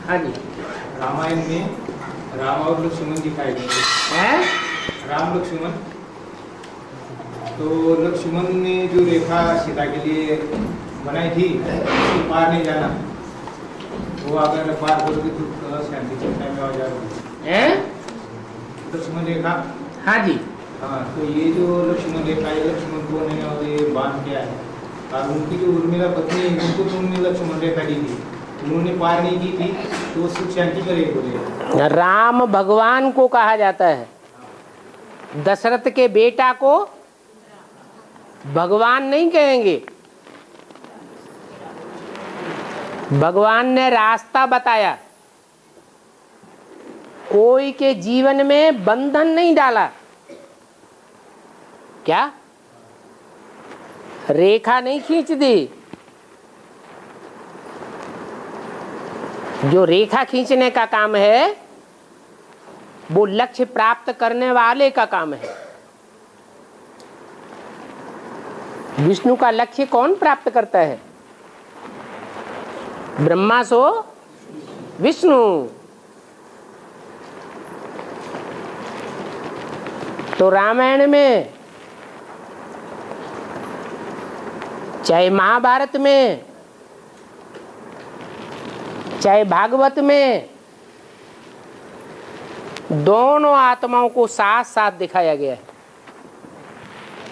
हाँ जी। रामायण में राम और लक्ष्मण दिखाए गए हैं? राम लक्ष्मण। तो लक्ष्मण ने जो रेखा सीता के लिए बनाई थी उसको पार नहीं जाना, वो अगर पार करोगे तो शांति चर्चा में आ जाओगे। हैं? लक्ष्मण रेखा। हाँ जी। हाँ, तो ये जो लक्ष्मण रेखा है, लक्ष्मण कौन है और ये बाण क्या है? और उनकी जो उर्मिला पत्नी है उनको तो उन्होंने लक्ष्मण रेखा दी थी, उन्होंने पार नहीं की थी, तो वो सुख शांति पर एक बोले। राम भगवान को कहा जाता है, दशरथ के बेटा को भगवान नहीं कहेंगे। भगवान ने रास्ता बताया, कोई के जीवन में बंधन नहीं डाला। क्या? रेखा नहीं खींच दी। जो रेखा खींचने का काम है वो लक्ष्य प्राप्त करने वाले का काम है। विष्णु का लक्ष्य कौन प्राप्त करता है? ब्रह्मा सो विष्णु। तो रामायण में चाहे महाभारत में चाहे भागवत में दोनों आत्माओं को साथ साथ दिखाया गया है।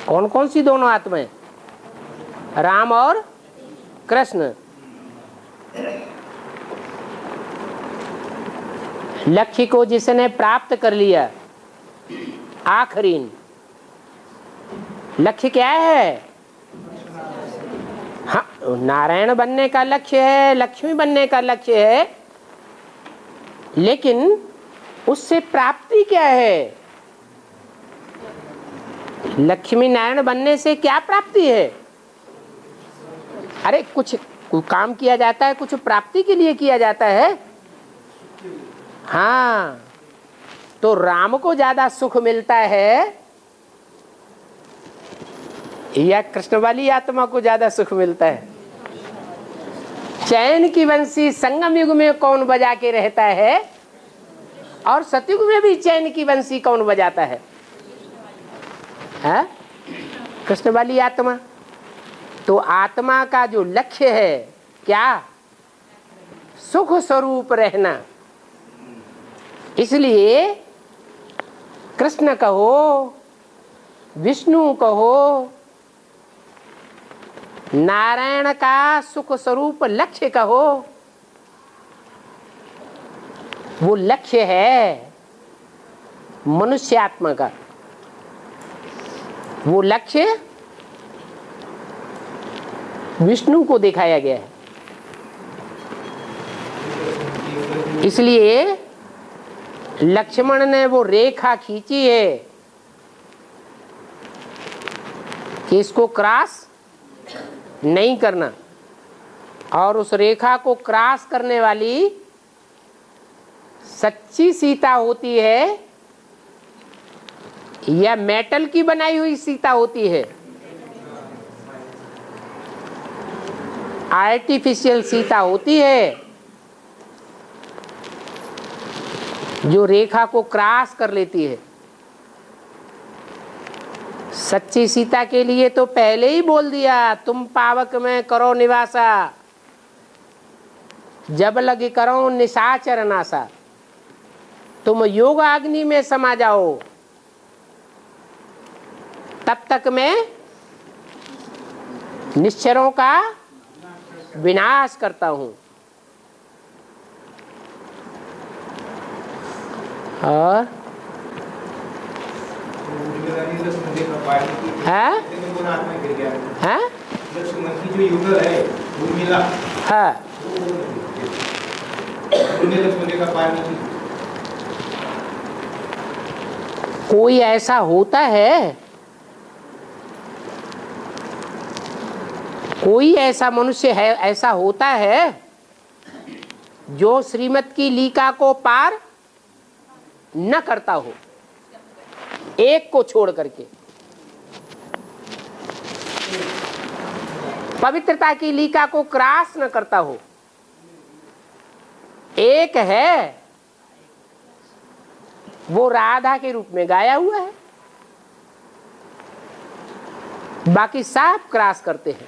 कौन कौन सी दोनों आत्माएं? राम और कृष्ण। लक्ष्य को जिसने प्राप्त कर लिया, आखिरीन लक्ष्य क्या है? हाँ, नारायण बनने का लक्ष्य है, लक्ष्मी बनने का लक्ष्य है, लेकिन उससे प्राप्ति क्या है? लक्ष्मी नारायण बनने से क्या प्राप्ति है? अरे कुछ काम किया जाता है, कुछ प्राप्ति के लिए किया जाता है। हाँ, तो राम को ज्यादा सुख मिलता है या कृष्ण वाली आत्मा को ज्यादा सुख मिलता है? चैन की बंसी संगम युग में कौन बजा के रहता है और सतयुग में भी चैन की बंसी कौन बजाता है? है? कृष्ण वाली आत्मा। तो आत्मा का जो लक्ष्य है क्या? सुख स्वरूप रहना। इसलिए कृष्ण कहो, विष्णु कहो, नारायण का सुख स्वरूप लक्ष्य कहो, वो लक्ष्य है मनुष्यात्मा का। वो लक्ष्य विष्णु को दिखाया गया है। इसलिए लक्ष्मण ने वो रेखा खींची है कि इसको क्रॉस नहीं करना, और उस रेखा को क्रॉस करने वाली सच्ची सीता होती है या मेटल की बनाई हुई सीता होती है? आर्टिफिशियल सीता होती है जो रेखा को क्रॉस कर लेती है। सच्ची सीता के लिए तो पहले ही बोल दिया, तुम पावक में करो निवासा, जब लगी करो निशाचर नासा। तुम योग अग्नि में समा जाओ, तब तक मैं निश्चरों का विनाश करता हूं। और है? है? लक्ष्मण की जो युगल है उर्मिला, है? लक्ष्मण रेखा पार नहीं की। कोई ऐसा होता है, कोई ऐसा मनुष्य है, ऐसा होता है जो श्रीमत की लीका को पार न करता हो, एक को छोड़ करके। पवित्रता की लीका को क्रॉस न करता हो। एक है वो राधा के रूप में गाया हुआ है, बाकी सब क्रॉस करते हैं।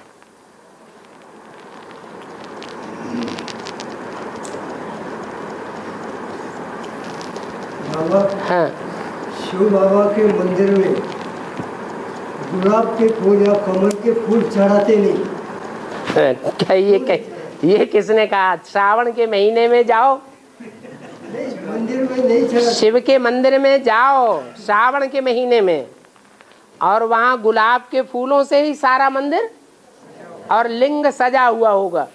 बाबा, हाँ, शिव बाबा के मंदिर में गुलाब के फूल या कमल के फूल चढ़ाते नहीं। क्या ये किसने कहा? श्रावण के महीने में जाओ, नहीं, मंदिर में नहीं चढ़ाते। शिव के मंदिर में जाओ श्रावण के महीने में, और वहां गुलाब के फूलों से ही सारा मंदिर और लिंग सजा हुआ होगा।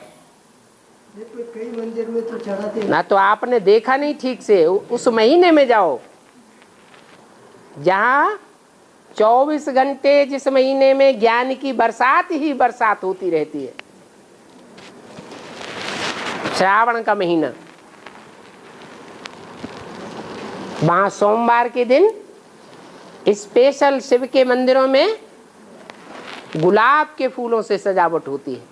कई मंदिर में तो चढ़ाते ना तो आपने देखा नहीं ठीक से। उस महीने में जाओ जहां 24 घंटे, जिस महीने में ज्ञान की बरसात ही बरसात होती रहती है, श्रावण का महीना। वहां सोमवार के दिन स्पेशल शिव के मंदिरों में गुलाब के फूलों से सजावट होती है।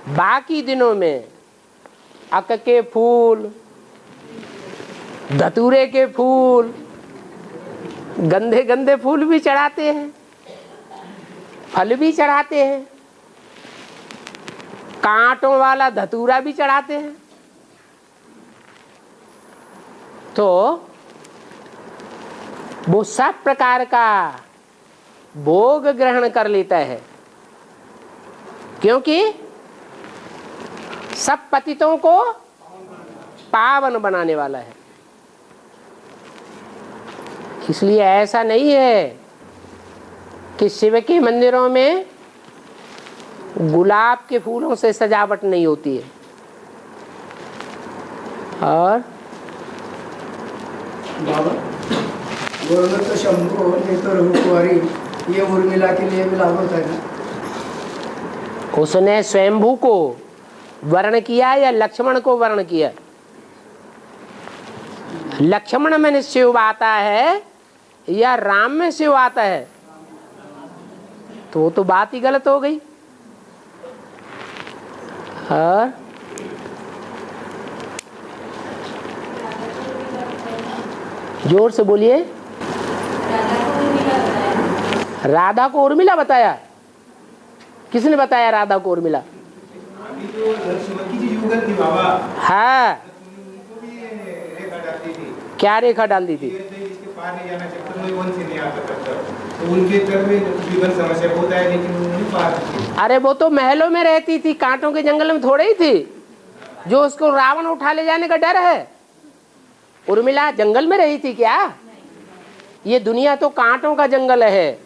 बाकी दिनों में अक के फूल, धतूरे के फूल, गंदे गंदे फूल भी चढ़ाते हैं, फल भी चढ़ाते हैं, कांटों वाला धतूरा भी चढ़ाते हैं। तो वो सब प्रकार का भोग ग्रहण कर लेता है, क्योंकि सब पतितों को पावन बनाने वाला है। इसलिए ऐसा नहीं है कि शिव के मंदिरों में गुलाब के फूलों से सजावट नहीं होती है। और बाबा, गोरखनाथ शंभू नहीं तो रघुकुमारी, ये उर्मिला के लिए भी लागू होता है ना? उसने स्वयंभू को वर्ण किया या लक्ष्मण को वर्ण किया? लक्ष्मण में शिव आता है या राम में शिव आता है? तो वो तो बात ही गलत हो गई। और जोर से बोलिए। राधा को उर्मिला बताया? किसने बताया राधा को उर्मिला? अभी जो लक्ष्मण की जो युगल थी बाबा, हाँ, उनको भी रेखा डालती थी। क्या रेखा डाल दी थी? इसके पार नहीं जाना चक्कर में वन से नहीं आता तब, तो उनके घर में जीवन समस्या होता है, लेकिन वो नहीं पार थी। अरे वो तो महलों में रहती थी, कांटों के जंगल में थोड़े ही थी जो उसको रावण उठा ले जाने का डर है। उर्मिला जंगल में रही थी क्या? ये दुनिया तो कांटों का जंगल है।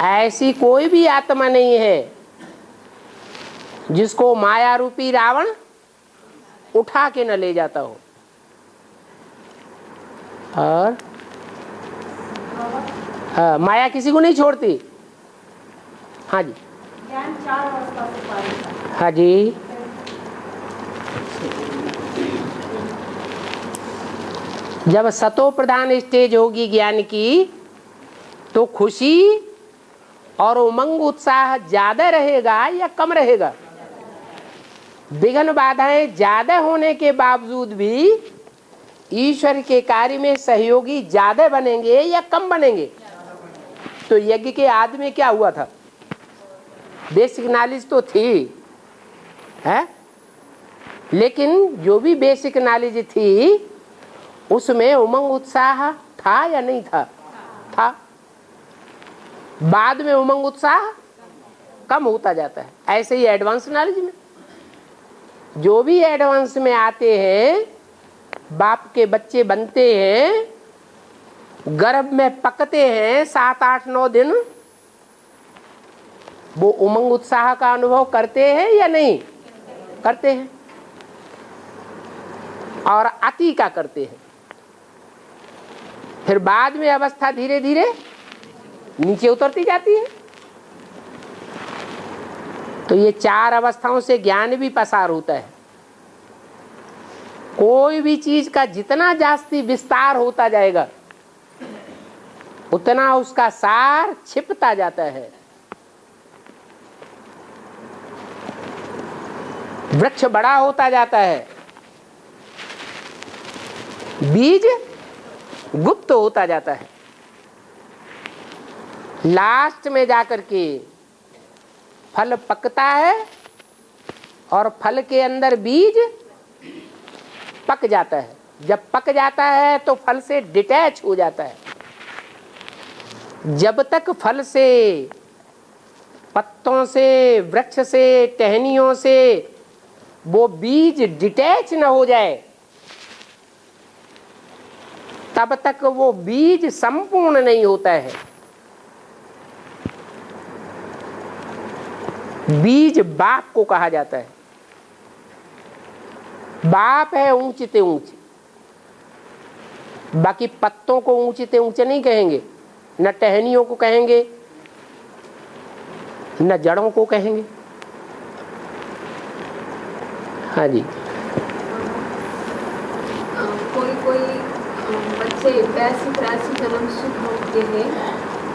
ऐसी कोई भी आत्मा नहीं है जिसको माया रूपी रावण उठा के न ले जाता हो। और हाँ, माया किसी को नहीं छोड़ती। हाँ जी, ज्ञान 4 अवस्था से पार होता है। हाँ जी। जब सतो प्रधान स्टेज होगी ज्ञान की, तो खुशी और उमंग उत्साह ज्यादा रहेगा या कम रहेगा? विघ्न बाधाएं ज्यादा होने के बावजूद भी ईश्वर के कार्य में सहयोगी ज्यादा बनेंगे या कम बनेंगे? तो यज्ञ के आदि में क्या हुआ था? बेसिक नॉलेज तो थी है, लेकिन जो भी बेसिक नॉलेज थी उसमें उमंग उत्साह था या नहीं था? था। बाद में उमंग उत्साह कम होता जाता है। ऐसे ही एडवांस नॉलेज में जो भी एडवांस में आते हैं, बाप के बच्चे बनते हैं, गर्भ में पकते हैं 7, 8, 9 दिन, वो उमंग उत्साह का अनुभव करते हैं या नहीं करते हैं? और अति का करते हैं। फिर बाद में अवस्था धीरे धीरे नीचे उतरती जाती है। तो ये 4 अवस्थाओं से ज्ञान भी पसार होता है। कोई भी चीज का जितना जास्ती विस्तार होता जाएगा उतना उसका सार छिपता जाता है। वृक्ष बड़ा होता जाता है, बीज गुप्त होता जाता है, लास्ट में जाकर के फल पकता है और फल के अंदर बीज पक जाता है। जब पक जाता है तो फल से डिटैच हो जाता है। जब तक फल से, पत्तों से, वृक्ष से, टहनियों से वो बीज डिटैच न हो जाए, तब तक वो बीज संपूर्ण नहीं होता है। बीज बाप को कहा जाता है। बाप है ऊंचते ऊंचे, बाकी पत्तों को ऊंचते ऊंचे नहीं कहेंगे, न टहनियों को कहेंगे, न जड़ों को कहेंगे। हाँ जी। कोई बच्चे 82-83 जन्म सुख होते हैं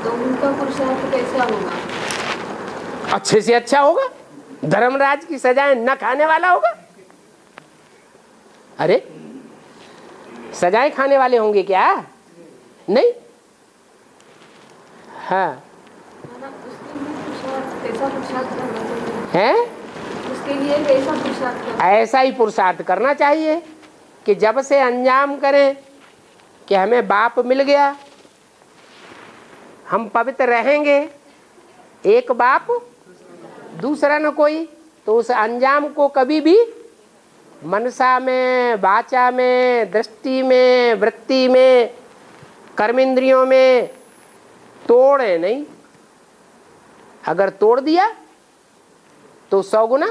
तो उनका पुरुषार्थ कैसा होगा? अच्छे से अच्छा होगा। धर्मराज की सजाएं न खाने वाला होगा। अरे सजाएं खाने वाले होंगे क्या? नहीं। हाँ है, उसके लिए कैसा पुरुषार्थ? ऐसा ही पुरुषार्थ करना चाहिए कि जब से अंजाम करें कि हमें बाप मिल गया, हम पवित्र रहेंगे, एक बाप दूसरा न कोई, तो उस अंजाम को कभी भी मनसा में, वाचा में, दृष्टि में, वृत्ति में, कर्मेंद्रियों में तोड़े नहीं। अगर तोड़ दिया तो 100 गुना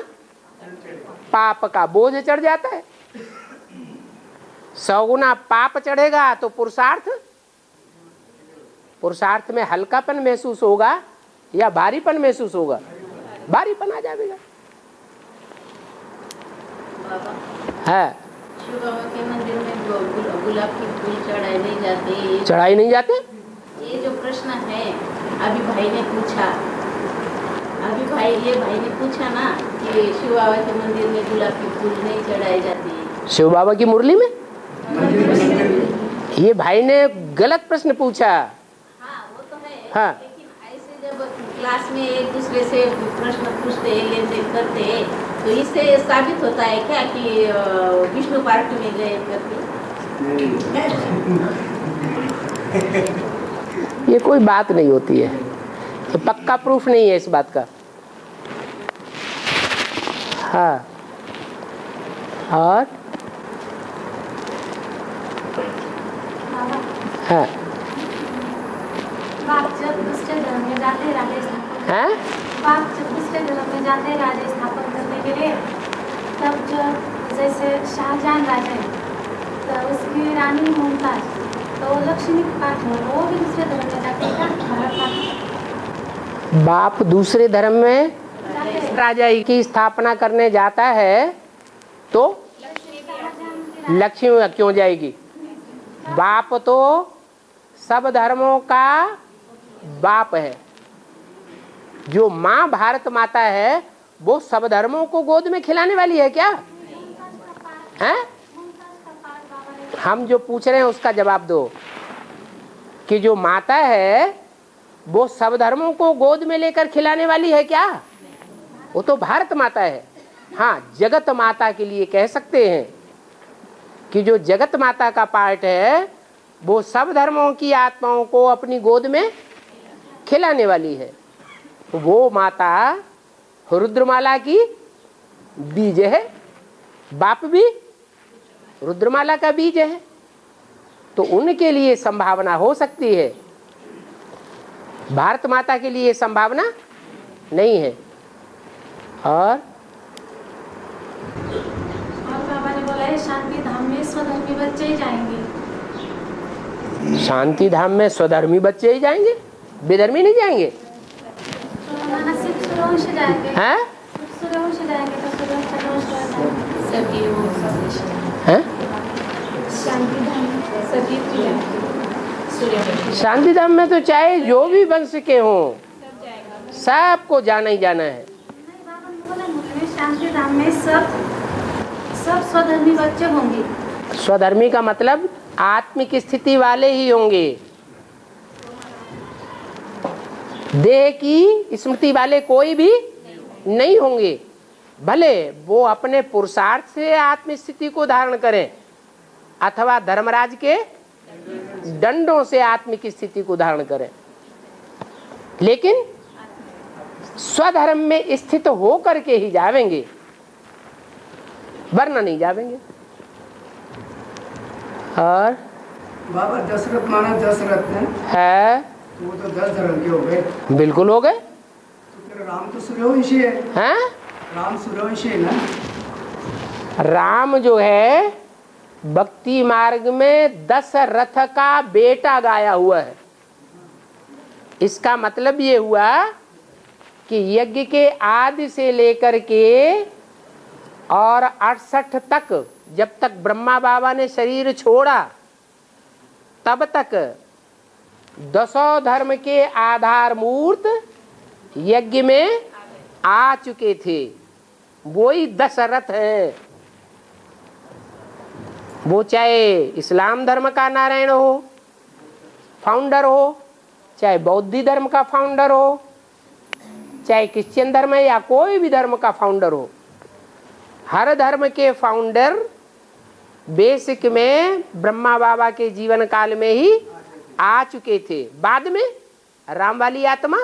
पाप का बोझ चढ़ जाता है। 100 गुना पाप चढ़ेगा तो पुरुषार्थ में हल्कापन महसूस होगा या भारीपन महसूस होगा? भारीपन आ जाएगा। है शिव बाबा के मंदिर में गुलाब के फूल चढ़ाए नहीं जाते? चढ़ाई नहीं जाते? ये जो प्रश्न है अभी भाई ने पूछा ना कि शिव बाबा के मंदिर में गुलाब के फूल नहीं चढ़ाए जाते। शिव बाबा की मुरली में ये भाई ने गलत प्रश्न पूछा। हाँ वो तो है। हाँ। लेकिन ऐसे जब क्लास में एक दूसरे से प्रश्न पूछते लेन देन करते तो इससे साबित होता है क्या कि विष्णु पार्टी में गए करके? ये कोई बात नहीं होती है, तो पक्का प्रूफ नहीं है इस बात का। हाँ और हाँ बाप जब दूसरे धर्म में जाते हैं राज्य स्थापन, हैं? बाप जब दूसरे धर्म में जाते हैं राज्य स्थापन करने के लिए, तब जब जैसे शाहजहां राजा है तो उसकी रानी मुमताज, तो लक्ष्मी के पास वो भी दूसरे धर्म में जाते हैं। बाप दूसरे धर्म में राजा की स्थापना करने जाता है तो लक्ष्मी क्यों जाएगी? बाप तो सब धर्मों का बाप है। जो माँ भारत माता है वो सब धर्मों को गोद में खिलाने वाली है क्या? हैं? हम जो पूछ रहे हैं उसका जवाब दो कि जो माता है वो सब धर्मों को गोद में लेकर खिलाने वाली है क्या? वो तो भारत माता है। हाँ, जगत माता के लिए कह सकते हैं कि जो जगत माता का पार्ट है वो सब धर्मों की आत्माओं को अपनी गोद में खिलाने वाली है। वो माता रुद्रमाला की बीज है, बाप भी रुद्रमाला का बीज है, तो उनके लिए संभावना हो सकती है। भारत माता के लिए संभावना नहीं है। और बाबा ने बोला है शांति धाम में स्वधर्मी बच्चे ही जाएंगे। शांति धाम में स्वधर्मी बच्चे ही जाएंगे, बेधर्मी नहीं जाएंगे। सिर्फ सूर्यवंश जाएंगे। हैं? सूर्यवंश जाएंगे तो सूर्यवंश सभी वो हैं? शांति धाम सभी शांति धाम में तो चाहे जो भी वंश के हों सबको जाना ही जाना है। नहीं, बाबा ने बोला मुरली में शांति धाम में सब स्वधर्मी बच्चे होंगे। स्वधर्मी का मतलब आत्मिक स्थिति वाले ही होंगे, देह की स्मृति वाले कोई भी नहीं होंगे। भले वो अपने पुरुषार्थ से आत्म स्थिति को धारण करें अथवा धर्मराज के दंडों से आत्मिक स्थिति को धारण करें, लेकिन स्वधर्म में स्थित हो करके ही जावेंगे, वरना नहीं जावेंगे। और बाबा दशरथ माना दशरथ है तो वो तो 10 धर्म के हो गए, बिल्कुल हो गए। तो फिर राम तो सूर्यवंशी है, हैं? राम सूर्यवंशी है ना। राम जो है भक्ति मार्ग में दशरथ का बेटा गाया हुआ है। इसका मतलब ये हुआ कि यज्ञ के आदि से लेकर के और 68 तक, जब तक ब्रह्मा बाबा ने शरीर छोड़ा तब तक 10 धर्म के आधार मूर्त यज्ञ में आ चुके थे। वही दशरथ है। वो चाहे इस्लाम धर्म का नारायण हो फाउंडर हो, चाहे बौद्ध धर्म का फाउंडर हो, चाहे क्रिश्चियन धर्म है या कोई भी धर्म का फाउंडर हो, हर धर्म के फाउंडर बेसिक में ब्रह्मा बाबा के जीवन काल में ही आ चुके थे। बाद में राम वाली आत्मा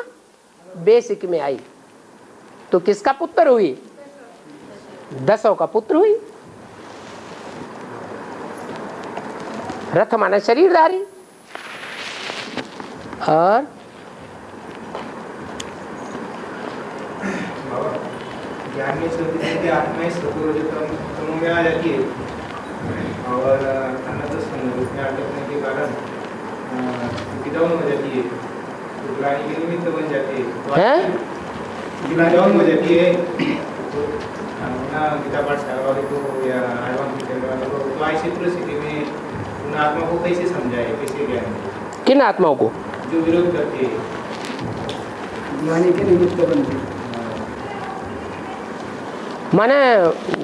बेसिक में आई तो किसका पुत्र हुई? 10 का पुत्र हुई। रथ माना शरीरधारी। और ज्ञान में चलती आत्मा सत्व में आ जाती है और उसमें अटकने के कारण डाउन हो जाती है, तो ग्लानि के निमित्त बन जाती है, डाउन हो जाती है। तो गीता पाठ वाले को या एडवांस वाले को तो ऐसी परिस्थिति में उन आत्मा को कैसे समझाए, कैसे ज्ञान? किन आत्माओं को? जो विरोध करते हैं, ग्लानि के निमित्त बनते हैं। माने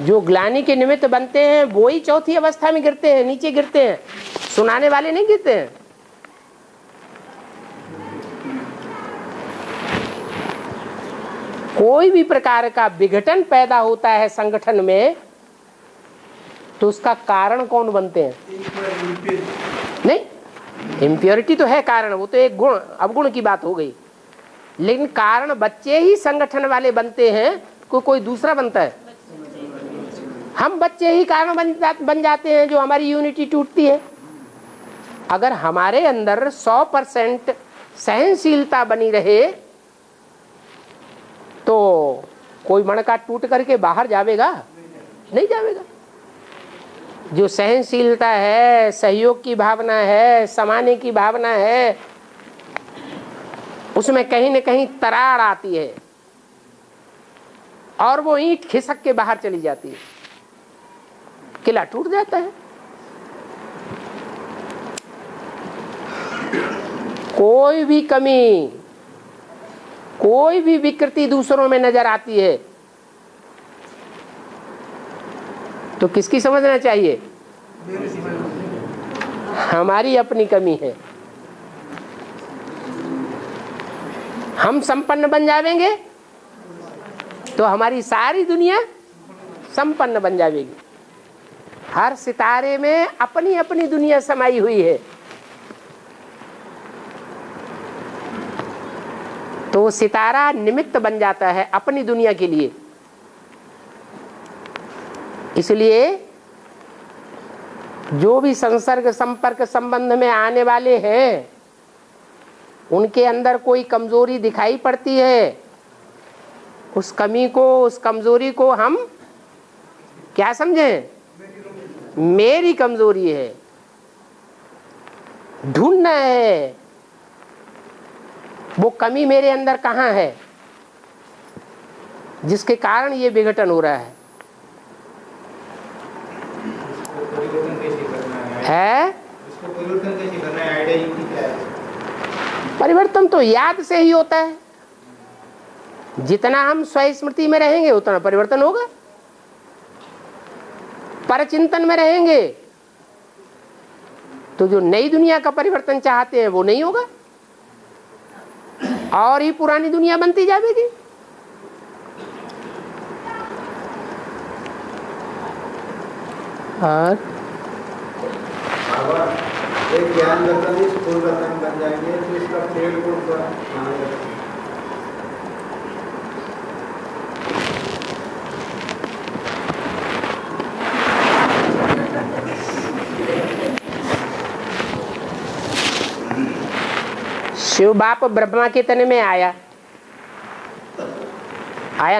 जो ग्लानि के निमित्त बनते हैं वही चौथी अवस्था में गिरते हैं, नीचे गिरते हैं, सुनाने वाले नहीं गिरते हैं। कोई भी प्रकार का विघटन पैदा होता है संगठन में तो उसका कारण कौन बनते हैं? नहीं, इम्प्योरिटी तो है कारण, वो तो एक गुण अवगुण की बात हो गई, लेकिन कारण बच्चे ही संगठन वाले बनते हैं, कोई दूसरा बनता है? हम बच्चे ही कारण बन जाते हैं जो हमारी यूनिटी टूटती है। अगर हमारे अंदर 100% सहनशीलता बनी रहे तो कोई मणका टूट करके बाहर जावेगा? नहीं जावेगा। जो सहनशीलता है, सहयोग की भावना है, समाने की भावना है, उसमें कहीं न कहीं तरार आती है और वो ईंट खिसक के बाहर चली जाती है, किला टूट जाता है। कोई भी कमी, कोई भी विकृति दूसरों में नजर आती है तो किसकी समझना चाहिए? हमारी अपनी कमी है। हम संपन्न बन जाएंगे तो हमारी सारी दुनिया संपन्न बन जाएगी। हर सितारे में अपनी अपनी दुनिया समाई हुई है, तो सितारा निमित्त बन जाता है अपनी दुनिया के लिए। इसलिए जो भी संसर्ग संपर्क संबंध में आने वाले हैं उनके अंदर कोई कमजोरी दिखाई पड़ती है, उस कमी को, उस कमजोरी को हम क्या समझें? मेरी कमजोरी है। ढूंढना है वो कमी मेरे अंदर कहाँ है जिसके कारण ये विघटन हो रहा है। इसको परिवर्तन कैसे करना है? आइडिया क्या है? परिवर्तन तो याद से ही होता है। जितना हम स्वस्मृति में रहेंगे उतना परिवर्तन होगा, परचिंतन में रहेंगे तो जो नई दुनिया का परिवर्तन चाहते हैं वो नहीं होगा और ही पुरानी दुनिया बनती जाएगी। और एक ज्ञान रतन ही स्थूल रतन बन जाएंगे तो इसका पेड़ को शिव बाप ब्रह्मा के तन में आया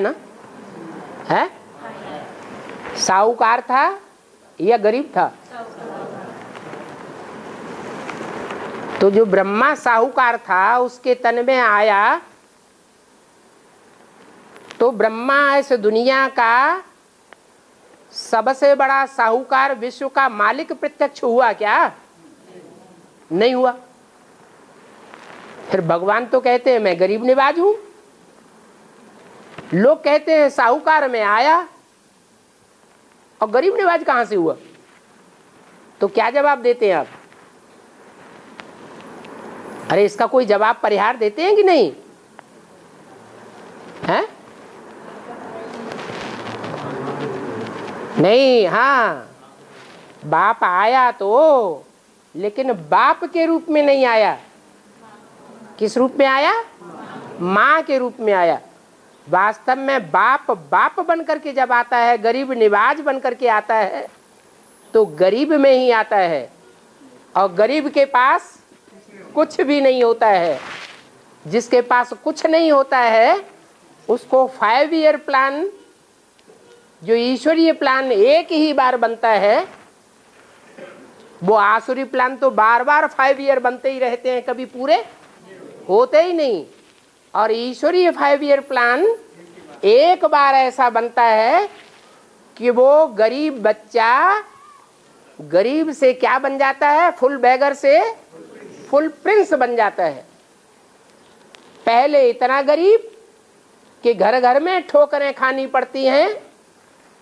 ना है? साहूकार था या गरीब था? तो जो ब्रह्मा साहूकार था उसके तन में आया तो ब्रह्मा इस दुनिया का सबसे बड़ा साहूकार, विश्व का मालिक प्रत्यक्ष हुआ क्या? नहीं हुआ। फिर भगवान तो कहते हैं मैं गरीब निवाज हूं, लोग कहते हैं साहूकार में आया और गरीब निवाज कहां से हुआ? तो क्या जवाब देते हैं आप? अरे इसका कोई जवाब परिहार देते हैं कि नहीं है? नहीं। हाँ, बाप आया तो, लेकिन बाप के रूप में नहीं आया। किस रूप में आया? माँ के रूप में आया। वास्तव में बाप बाप बन करके जब आता है, गरीब निवाज बन करके आता है तो गरीब में ही आता है और गरीब के पास कुछ भी नहीं होता है। जिसके पास कुछ नहीं होता है उसको 5 ईयर प्लान, जो ईश्वरीय प्लान एक ही बार बनता है, वो आसुरी प्लान तो बार बार 5 ईयर बनते ही रहते हैं, कभी पूरे होते ही नहीं। और ईश्वरीय 5 ईयर प्लान एक बार ऐसा बनता है कि वो गरीब बच्चा गरीब से क्या बन जाता है? फुल बैगर से फुल प्रिंस बन जाता है। पहले इतना गरीब कि घर घर में ठोकरें खानी पड़ती हैं,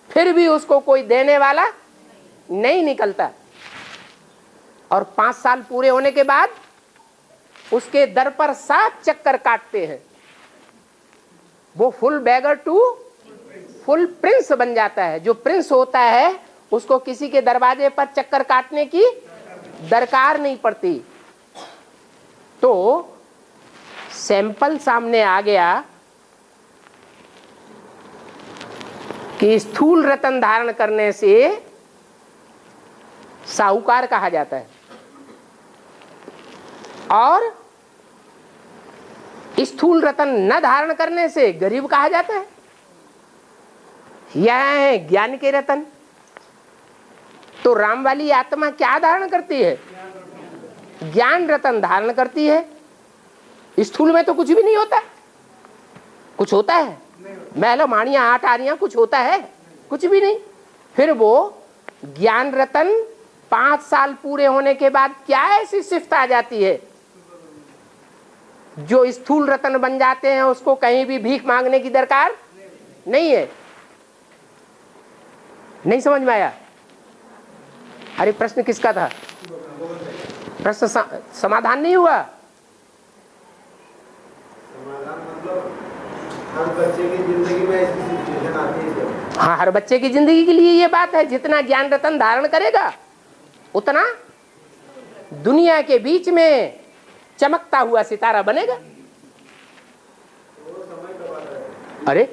फिर भी उसको कोई देने वाला नहीं निकलता। और 5 साल पूरे होने के बाद उसके दर पर 7 चक्कर काटते हैं, वो full beggar to full prince बन जाता है। जो प्रिंस होता है उसको किसी के दरवाजे पर चक्कर काटने की दरकार नहीं पड़ती। तो सैंपल सामने आ गया कि स्थूल रतन धारण करने से साहूकार कहा जाता है और स्थूल रतन न धारण करने से गरीब कहा जाता है। यह है ज्ञान के रतन। तो राम वाली आत्मा क्या धारण करती है? ज्ञान रतन धारण करती है। स्थूल में तो कुछ भी नहीं होता। कुछ होता है? महलो माणियां 8 आरियां कुछ होता है? कुछ भी नहीं। फिर वो ज्ञान रतन 5 साल पूरे होने के बाद क्या ऐसी सिफ्त आ जाती है जो स्थूल रतन बन जाते हैं, उसको कहीं भी भीख मांगने की दरकार नहीं है। नहीं समझ में आया? अरे प्रश्न किसका था? प्रश्न समाधान नहीं हुआ। हर बच्चे की जिंदगी में ऐसी सिचुएशन आती है। हाँ, हर बच्चे की जिंदगी के लिए ये बात है। जितना ज्ञान रतन धारण करेगा उतना दुनिया के बीच में चमकता हुआ सितारा बनेगा। अरे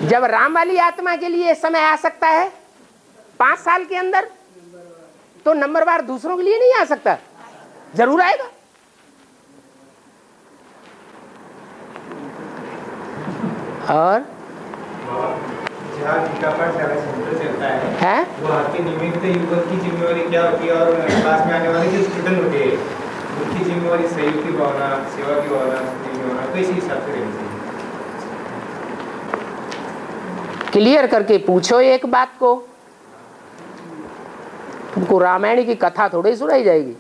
जब राम वाली आत्मा के लिए समय आ सकता है 5 साल के अंदर, तो नंबरवार दूसरों के लिए नहीं आ सकता? जरूर आएगा। और जहाँ टीकापाठ सेंटर चलता है वो आपके निमित्त युवक की जिम्मेवारी क्या होती है और क्लास में आने वाले जो स्टूडेंट होते हैं उनकी जिम्मेवारी सहयोग की भावना, सेवा की भावना कैसे हिसाब से रहनी चाहिए? क्लियर करके पूछो एक बात को। तुमको रामायण की कथा थोड़ी सुनाई जाएगी।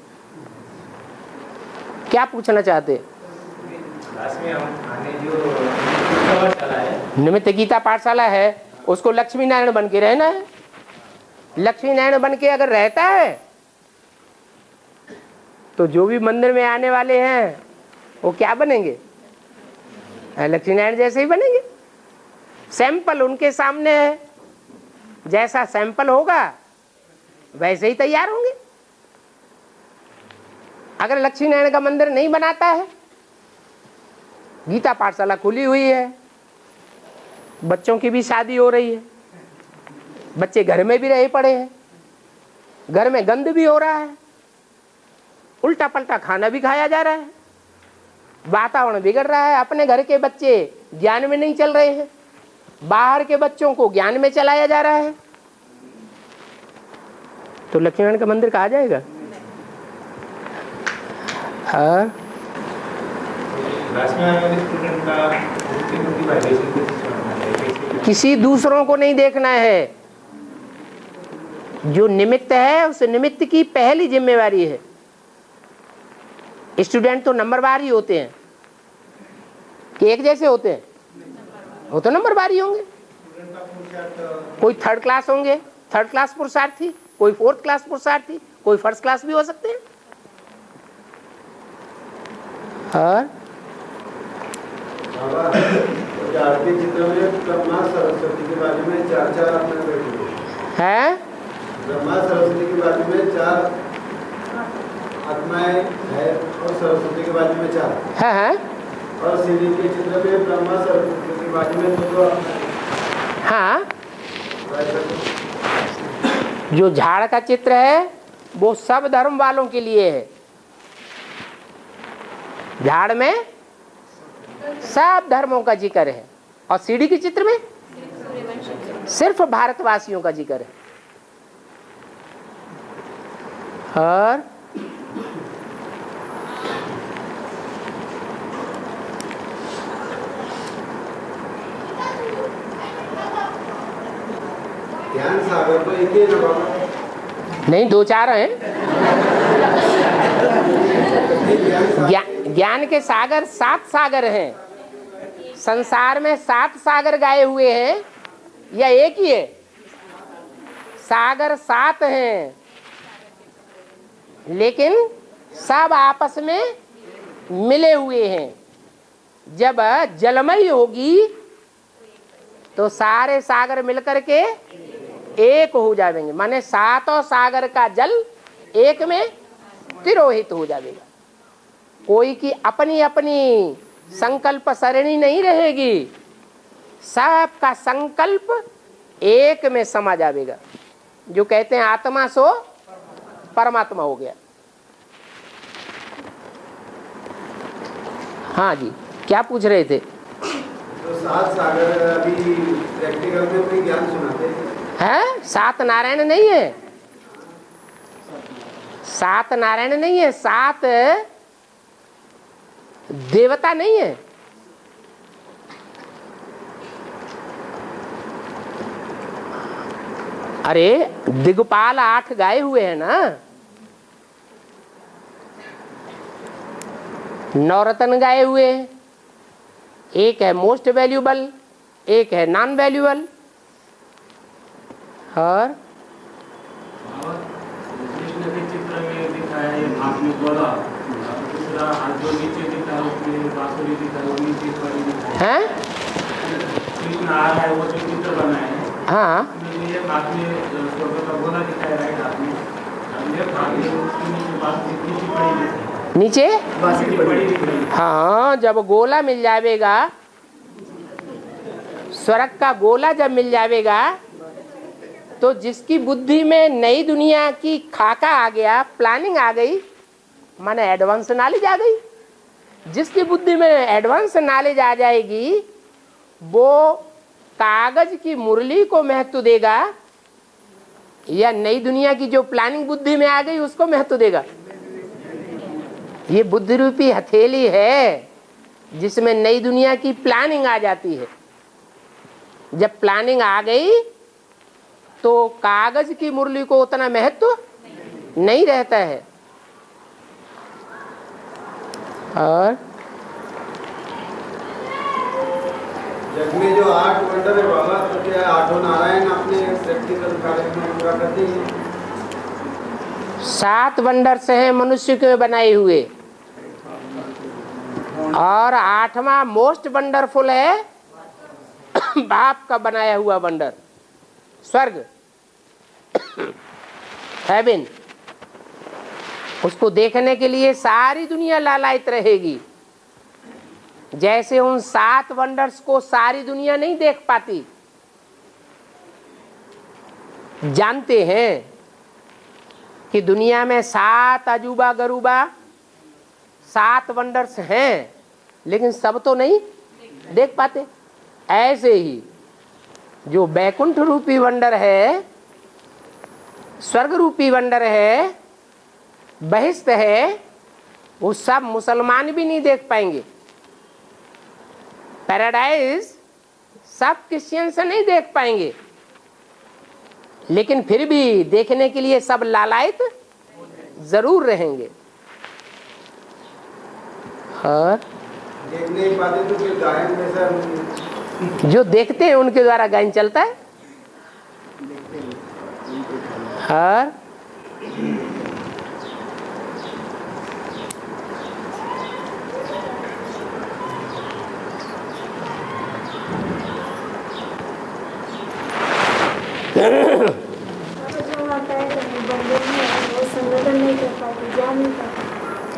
क्या पूछना चाहते? क्लास में हम आने जो निमित्त गीता पाठशाला है, उसको लक्ष्मी नारायण बन के रहना है। लक्ष्मी नारायण बन के अगर रहता है तो जो भी मंदिर में आने वाले हैं वो क्या बनेंगे? लक्ष्मी नारायण जैसे ही बनेंगे। सैंपल उनके सामने है, जैसा सैंपल होगा वैसे ही तैयार होंगे। अगर लक्ष्मी नारायण का मंदिर नहीं बनाता है, गीता पाठशाला खुली हुई है, बच्चों की भी शादी हो रही है, बच्चे घर में भी रहे पड़े हैं, घर में गंद भी हो रहा है, उल्टा पल्टा खाना भी खाया जा रहा है, वातावरण बिगड़ रहा है, अपने घर के बच्चे ज्ञान में नहीं चल रहे हैं, बाहर के बच्चों को ज्ञान में चलाया जा रहा है, तो लक्ष्मी नारायण का मंदिर कहा जाएगा? हाँ, किसी दूसरों को नहीं देखना है। जो निमित्त है उस निमित्त की पहली जिम्मेवारी है। स्टूडेंट तो नंबरवार ही होते हैं कि एक जैसे होते हैं? वो तो नंबरवार ही होंगे। कोई थर्ड क्लास होंगे, थर्ड क्लास पुरुषार्थी, कोई फोर्थ क्लास पुरुषार्थी, कोई फर्स्ट क्लास भी हो सकते हैं। और आरती चित्र में ब्रह्मा सरस्वती के बाजू में चार आत्माएं बैठी है। ब्रह्मा सरस्वती के बाजू में 4 आत्माएं है और सरस्वती के बाजू में 4 है। और सीढ़ी के चित्र में ब्रह्मा सरस्वती के बाजू में 2 हाँ, जो झाड़ का चित्र है वो सब धर्म वालों के लिए है। झाड़ में सब धर्मों का जिक्र है और सीढ़ी के चित्र में सिर्फ भारतवासियों का जिक्र है। और ज्ञान सागर तो एक ही है ना बाबा? नहीं, 2-4 हैं। ज्ञान के सागर 7 सागर हैं। संसार में 7 सागर गाए हुए हैं या एक ही है? सागर 7 हैं, लेकिन सब आपस में मिले हुए हैं। जब जलमयी होगी तो सारे सागर मिलकर के एक हो जाएंगे, माने 7 सागर का जल एक में तिरोहित हो जाएगा। कोई की अपनी अपनी संकल्प सरणी नहीं रहेगी, सबका संकल्प एक में समा जाएगा। जो कहते हैं आत्मा सो परमात्मा हो गया। हाँ जी, क्या पूछ रहे थे? तो 7 सागर अभी प्रैक्टिकल में कोई ज्ञान सुनाते हैं? 7 नारायण नहीं है, 7 नारायण नहीं है, 7 देवता नहीं है। अरे दिगपाल 8 गाए हुए हैं ना, नवरत्न गाए हुए हैं। एक है मोस्ट वैल्यूबल, एक है नॉन वैल्यूबल। और कृष्ण के चित्र में दिखाया है हाथ में गोला, दूसरा हाथ जो नीचे दिखा है उसमें बांसुरी दिखा है, वो नीचे पड़ी दिखा है। कृष्ण आ रहा है, वो जो चित्र बना है। हाँ, ये हाथ में स्वर्ग का गोला दिखा है, राइट हाथ में, लेफ्ट हाथ में उसके नीचे बांसुरी नीचे पड़ी दिख रही है। नीचे बांसुरी पड़ी दिख रही है। हाँ, जब गोला मिल जाएगा, स्वर्ग का गोला जब मिल जाएगा, तो जिसकी बुद्धि में नई दुनिया की खाका आ गया, प्लानिंग आ गई, माने एडवांस नॉलेज आ गई। जिसकी बुद्धि में एडवांस नॉलेज आ जाएगी वो कागज की मुरली को महत्व देगा या नई दुनिया की जो प्लानिंग बुद्धि में आ गई उसको महत्व देगा? ये बुद्धि रूपी हथेली है जिसमें नई दुनिया की प्लानिंग आ जाती है। जब प्लानिंग आ गई तो कागज की मुरली को उतना महत्व नहीं रहता है। और जग में जो 8 वंडर है बाबा, तो क्या 8 नारायण अपने प्रैक्टिकल कार्यक्रम में पूरा करते हैं? 7 वंडर्स हैं मनुष्य के बनाए हुए, और 8वां मोस्ट वंडरफुल है बाप का बनाया हुआ वंडर, स्वर्ग, हेवन। उसको देखने के लिए सारी दुनिया लालायित रहेगी। जैसे उन 7 वंडर्स को सारी दुनिया नहीं देख पाती, जानते हैं कि दुनिया में 7 अजूबा गरूबा 7 वंडर्स हैं, लेकिन सब तो नहीं देख पाते। ऐसे ही जो बैकुंठ रूपी वंडर है, स्वर्ग रूपी वंडर है, बहिष्ठ है, वो सब मुसलमान भी नहीं देख पाएंगे। पैराडाइज सब क्रिश्चियन से नहीं देख पाएंगे, लेकिन फिर भी देखने के लिए सब लालायित जरूर रहेंगे। और देख नहीं पाते तो फिर गायन कैसा? जो देखते हैं उनके द्वारा गायन चलता है। और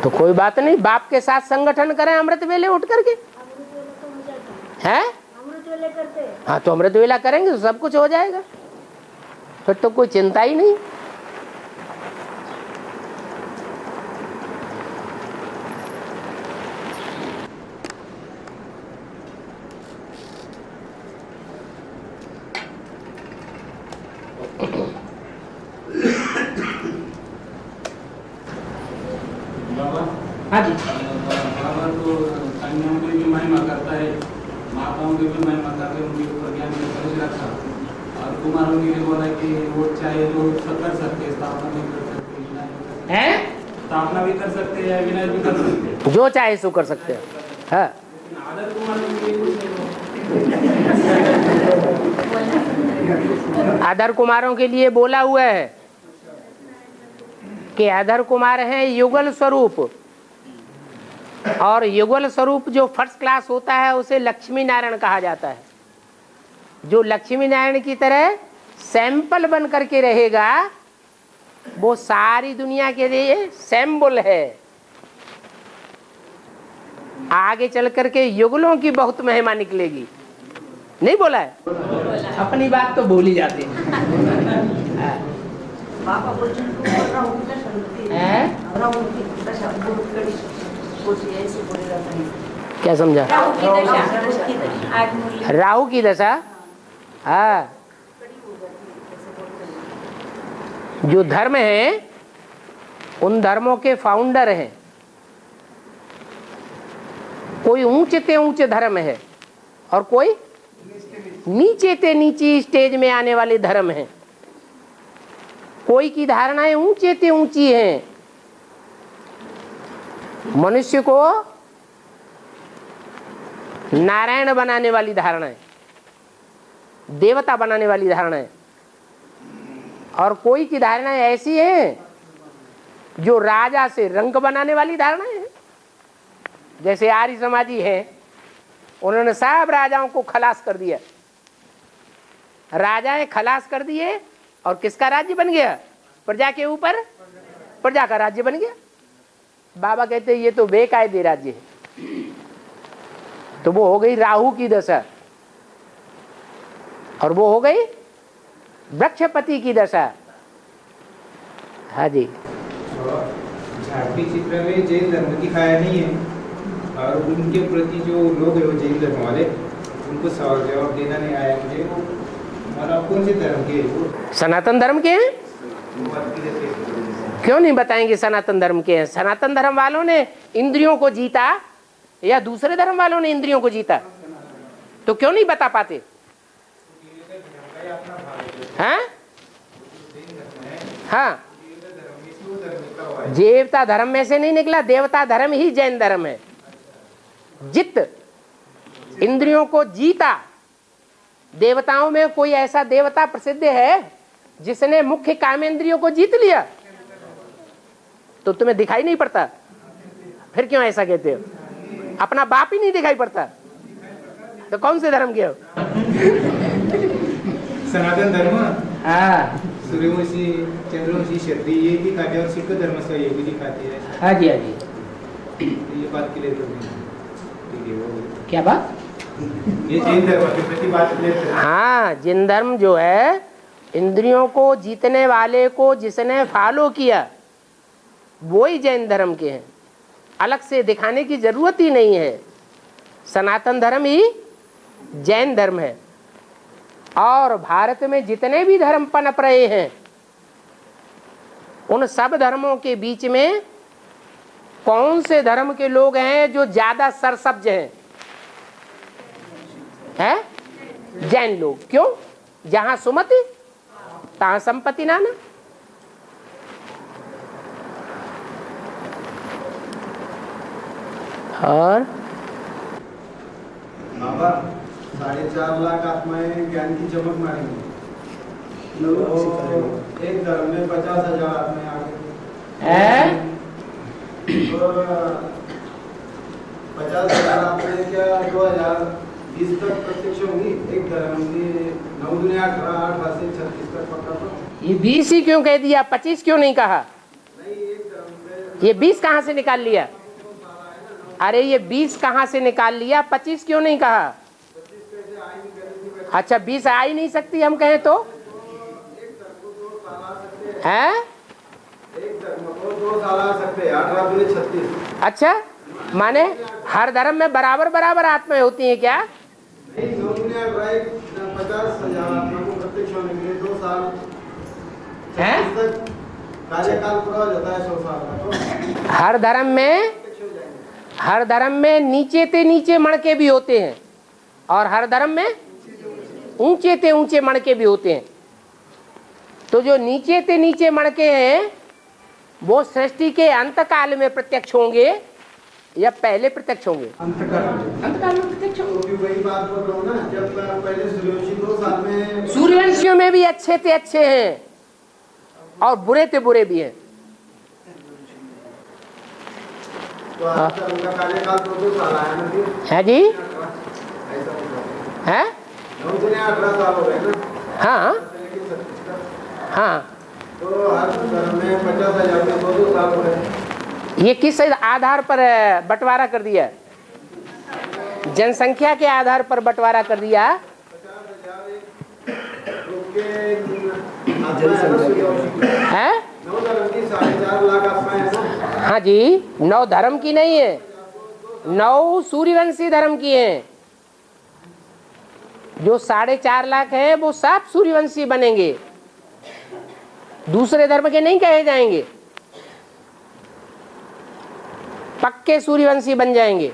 तो कोई बात नहीं, बाप के साथ संगठन करें अमृत वेले उठ करके, हैं? हाँ, तो अमृत वेला करेंगे तो सब कुछ हो जाएगा, फिर तो कोई चिंता ही नहीं। बाबा, हाँ जी, बाबा तो कन्याओं की भी महिमा करता है, माताओं की भी महिमा करता है, उनके ऊपर ज्ञान की कलश रखा, और कुमारों के लिए बोला कि वो चाहे तो कर सकते, स्थापना भी कर सकते, विनाश भी कर सकते, हैं? स्थापना भी कर सकते हैं, विनाश भी कर सकते, जो चाहे सो कर सकते हैं। हाँ, लेकिन आदर कुमार के लिए कुछ आधर कुमारों के लिए बोला हुआ है कि आधर कुमार हैं युगल स्वरूप, और युगल स्वरूप जो फर्स्ट क्लास होता है उसे लक्ष्मी नारायण कहा जाता है। जो लक्ष्मी नारायण की तरह सैंपल बन करके रहेगा, वो सारी दुनिया के लिए सैम्बल है। आगे चल करके युगलों की बहुत महिमा निकलेगी। नहीं बोला है? अपनी बात तो भूल ही जाते हैं। क्या समझा? राहु की दशा। हाँ, जो धर्म है उन धर्मों के फाउंडर हैं। कोई ऊंचे ते ऊंचे धर्म है और कोई नीचे ते नीची स्टेज में आने वाले धर्म हैं। कोई की धारणाएं ऊंचे ते ऊंची हैं, मनुष्य को नारायण बनाने वाली धारणाएं, देवता बनाने वाली धारणाएं, और कोई की धारणाएं ऐसी हैं जो राजा से रंक बनाने वाली धारणाएं हैं। जैसे आर्य समाजी हैं, उन्होंने सब राजाओं को खलास कर दिया, राजाएं खलास कर दिए, और किसका राज्य बन गया? प्रजा के ऊपर प्रजा का राज्य बन गया। बाबा कहते हैं ये तो बेकायदे राज्य है। तो वो हो गई राहु की दशा, और वो हो गई वृक्षपति की दशा। हाँ जी, झांकी चित्र में जैन धर्म दिखाया नहीं है, और उनके प्रति जो लोग है वो जैन धर्म वाले, उनको सवाल जवाब देना नहीं आया मुझे। वो और आप कौन से धर्म के? वो सनातन धर्म के हैं। क्यों नहीं बताएंगे सनातन धर्म के हैं? सनातन धर्म वालों ने इंद्रियों को जीता या दूसरे धर्म वालों ने इंद्रियों को जीता? तो क्यों नहीं बता पाते? हाँ हाँ, देवता धर्म में से नहीं निकला, देवता धर्म ही जैन धर्म है। जित इंद्रियों को जीता देवताओं में कोई ऐसा देवता प्रसिद्ध है जिसने मुख्य कामेंद्रियों को जीत लिया? तो तुम्हें दिखाई नहीं पड़ता, फिर क्यों ऐसा कहते हो? अपना बाप ही नहीं दिखाई पड़ता तो कौन से धर्म के हो? सनातन धर्म, हाँ सूर्यवंशी, चंद्रवंशी, क्षत्रिय ये दिखाते हैं और सिख धर्म से ये भी दिखाते हैं। हाँ जी, हाँ जी। ये बात के लिए तो ठीक है, वो क्या बात? ये जैन धर्म के प्रति बात के लिए। हाँ, जैन धर्म जो है इंद्रियों को जीतने वाले को जिसने फॉलो किया वो ही जैन धर्म के हैं, अलग से दिखाने की जरूरत ही नहीं है। सनातन धर्म ही जैन धर्म है। और भारत में जितने भी धर्म पनप रहे हैं उन सब धर्मों के बीच में कौन से धर्म के लोग हैं जो ज्यादा सरसब्ज हैं? जैन लोग। क्यों? जहां सुमति तहां संपत्ति नाना। और बाबा 4.5 लाख आत्माएं ज्ञान की चमक मारेंगी, तो एक धर्म में 50,000 आत्माएं आ गई, तो 50,000 आत्माएं क्या 2020 तक प्रत्यक्ष होंगी? एक धर्म की 9 दुनिया 18 से 36 तक पक्का तो ये 20 ही क्यों कह दिया? 25 क्यों नहीं कहा? नहीं, एक धर्म में ये 20 कहाँ से निकाल लिया? अरे ये 20 कहाँ से निकाल लिया? 25 क्यों नहीं कहा? अच्छा 20 आ ही नहीं सकती हम कहें तो? हैं? एक धर्म को 2 साल आ सकते हैं, 18 दूनी 36। अच्छा, माने हर धर्म में बराबर बराबर आत्माएं होती हैं क्या? नहीं, 9 दुनिया 50,000 आत्मा को प्रत्यक्ष होने के लिए 2 साल हैं? 36 तक कार्यकाल पूरा हो जाता है 100 साल का, तो हर धर्म में नीचे ते नीचे मणके भी होते हैं और हर धर्म में ऊंचे ते ऊंचे मणके भी होते हैं। तो जो नीचे ते नीचे मणके हैं वो सृष्टि के अंत काल में प्रत्यक्ष होंगे या पहले प्रत्यक्ष होंगे? अंतकाल में प्रत्यक्ष होंगे। वही बात बोल रहा हूँ ना, जब पहले सूर्यवंशी 2 साल में, सूर्यवंशियों में भी अच्छे ते अच्छे हैं और बुरे ते बुरे भी हैं। तो उनका कार्यकाल 2 साल आया ना, फिर है जी? ऐसा होगा। है? 9 दुनिया 18 साल हो गए ना, हाँ लेकिन 36 तक, हाँ। तो हर धर्म में 50,000 में 2 साल हो गए। ये किस आधार पर बंटवारा कर दिया? जनसंख्या के आधार पर बंटवारा कर दिया। 50,000 है? 9 धर्म की 4.5 लाख आत्माएं हैं ना। हाँ जी, 9 धर्म की नहीं है, 9 सूर्यवंशी धर्म की हैं। जो 4.5 लाख हैं वो सब सूर्यवंशी बनेंगे, दूसरे धर्म के नहीं कहे जाएंगे, पक्के सूर्यवंशी बन जाएंगे।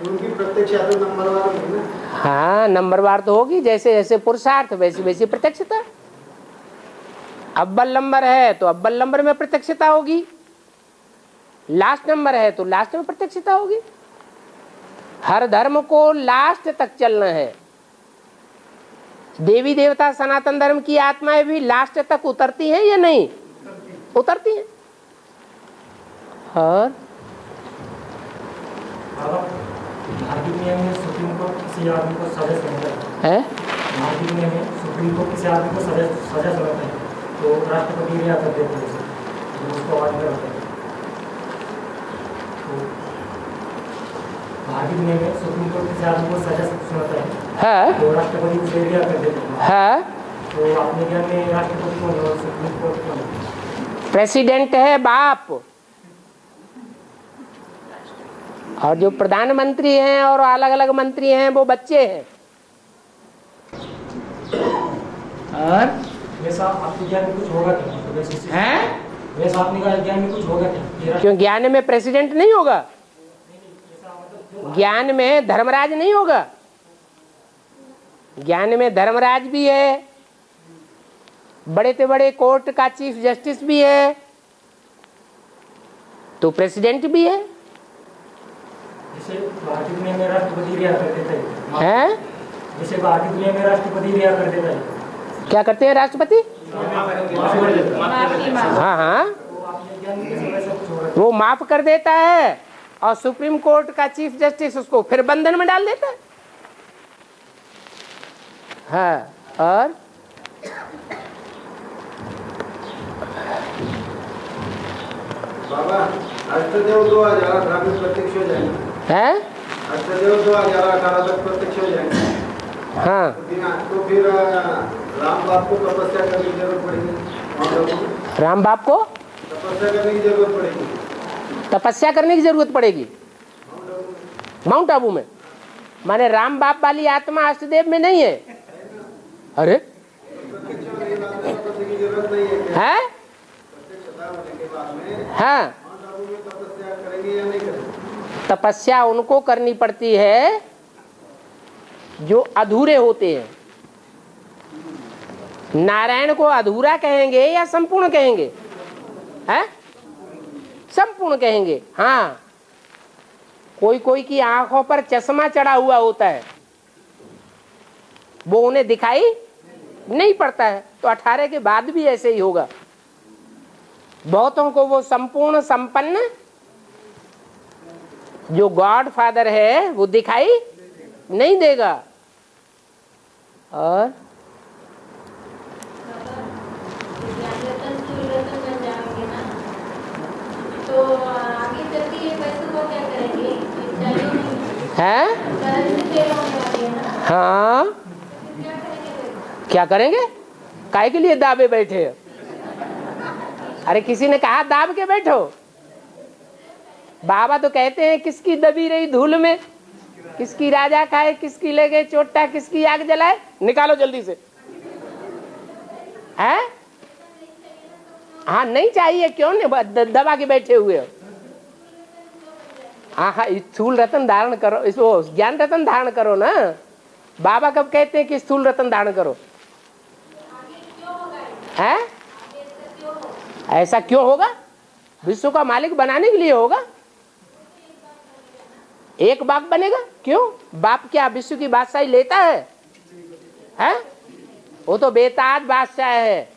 उनकी प्रत्यक्षता तो नंबरवार होगी ना। हाँ, नंबरवार तो होगी, जैसे जैसे पुरुषार्थ वैसी वैसी प्रत्यक्षता। अव्वल नंबर है तो अव्वल नंबर में प्रत्यक्षता होगी, लास्ट नंबर है तो लास्ट में प्रत्यक्षता होगी। हर धर्म को लास्ट तक चलना है। देवी देवता सनातन धर्म की आत्माएं भी लास्ट तक उतरती हैं या नहीं? उतरती हैं। और भारतीय नियम में सुप्रीम कोर्ट किसी आदमी को सजा सुनाता है। भारतीय नियम में सुप्रीम कोर्ट किसी आदमी को सजा सुनाता है तो राष्ट्रपति रिहा कर देते हैं जो उसको ऑर्डर होता है। तो भारतीय नियम में सुप्रीम कोर्ट किसी आदमी को सजा सुनाता है तो राष्ट्रपति उसे रिहा कर देते हैं। तो अपने ज्ञान में राष्ट्रपति कौन है और सुप्रीम कोर्ट कौन है? प्रेसिडेंट है बाप, और जो प्रधानमंत्री हैं और अलग अलग मंत्री हैं वो बच्चे हैं। और वैसा आपके ज्ञान में कुछ होगा क्या? हैं? वैसा आपने ज्ञान में कुछ होगा क्या? क्यों ज्ञान में प्रेसिडेंट नहीं होगा? ज्ञान में धर्मराज नहीं होगा? ज्ञान में धर्मराज भी है, बड़े से बड़े कोर्ट का चीफ जस्टिस भी है, तो प्रेसिडेंट भी है। जैसे भारतीय नियम में राष्ट्रपति रिहा कर देते हैं, जैसे बाहर की दुनिया में राष्ट्रपति रिहा कर देता है, क्या करते हैं राष्ट्रपति? हाँ हाँ, वो माफ कर देता है और सुप्रीम कोर्ट का चीफ जस्टिस उसको फिर बंधन में डाल देता है। हाँ, और बाबा अष्टदेव 2018 में प्रत्यक्ष हो जाएंगे है? अष्टदेव 2018 तक प्रत्यक्ष हो जाएंगे। हाँ, तो फिर राम बाप को तपस्या करने की जरूरत पड़ेगी। राम बाप को तपस्या करने की जरूरत पड़ेगी। तपस्या करने की जरूरत पड़ेगी माउंट आबू में। माने राम बाप वाली आत्मा अष्टदेव में नहीं है। अरे तपस्या की जरूरत नहीं है क्या? है? प्रत्यक्षता होने के बाद में हाँ, माउंट आबू में तपस्या करेंगे या नहीं करेंगे? तपस्या उनको करनी पड़ती है जो अधूरे होते हैं। नारायण को अधूरा कहेंगे या संपूर्ण कहेंगे? है? संपूर्ण कहेंगे। हाँ, कोई कोई की आंखों पर चश्मा चढ़ा हुआ होता है, वो उन्हें दिखाई नहीं पड़ता है, तो 18 के बाद भी ऐसे ही होगा। बहुतों को वो संपूर्ण संपन्न जो गॉड फादर है वो दिखाई नहीं देगा। और तो आगे चलके ये पैसों को क्या करेंगे? है? हाँ, क्या करेंगे? काहे के लिए दाबे बैठे? अरे किसी ने कहा दाब के बैठो? बाबा तो कहते हैं किसकी दबी रही धूल में, किसकी राजा खाए, किसकी ले गए चोटा, किसकी आग जलाए, निकालो जल्दी से। है? हाँ, नहीं चाहिए, क्यों नहीं दबा के बैठे हुए हो? हाँ हाँ, स्थूल रतन धारण करो, इसको ज्ञान रतन धारण करो ना। बाबा कब कहते हैं कि स्थूल रतन धारण करो? है? ऐसा क्यों होगा? विश्व का मालिक बनाने के लिए होगा। एक बाप बनेगा, क्यों? बाप क्या विश्व की बादशाही लेता है? हैं? वो तो बेताज बादशाह है,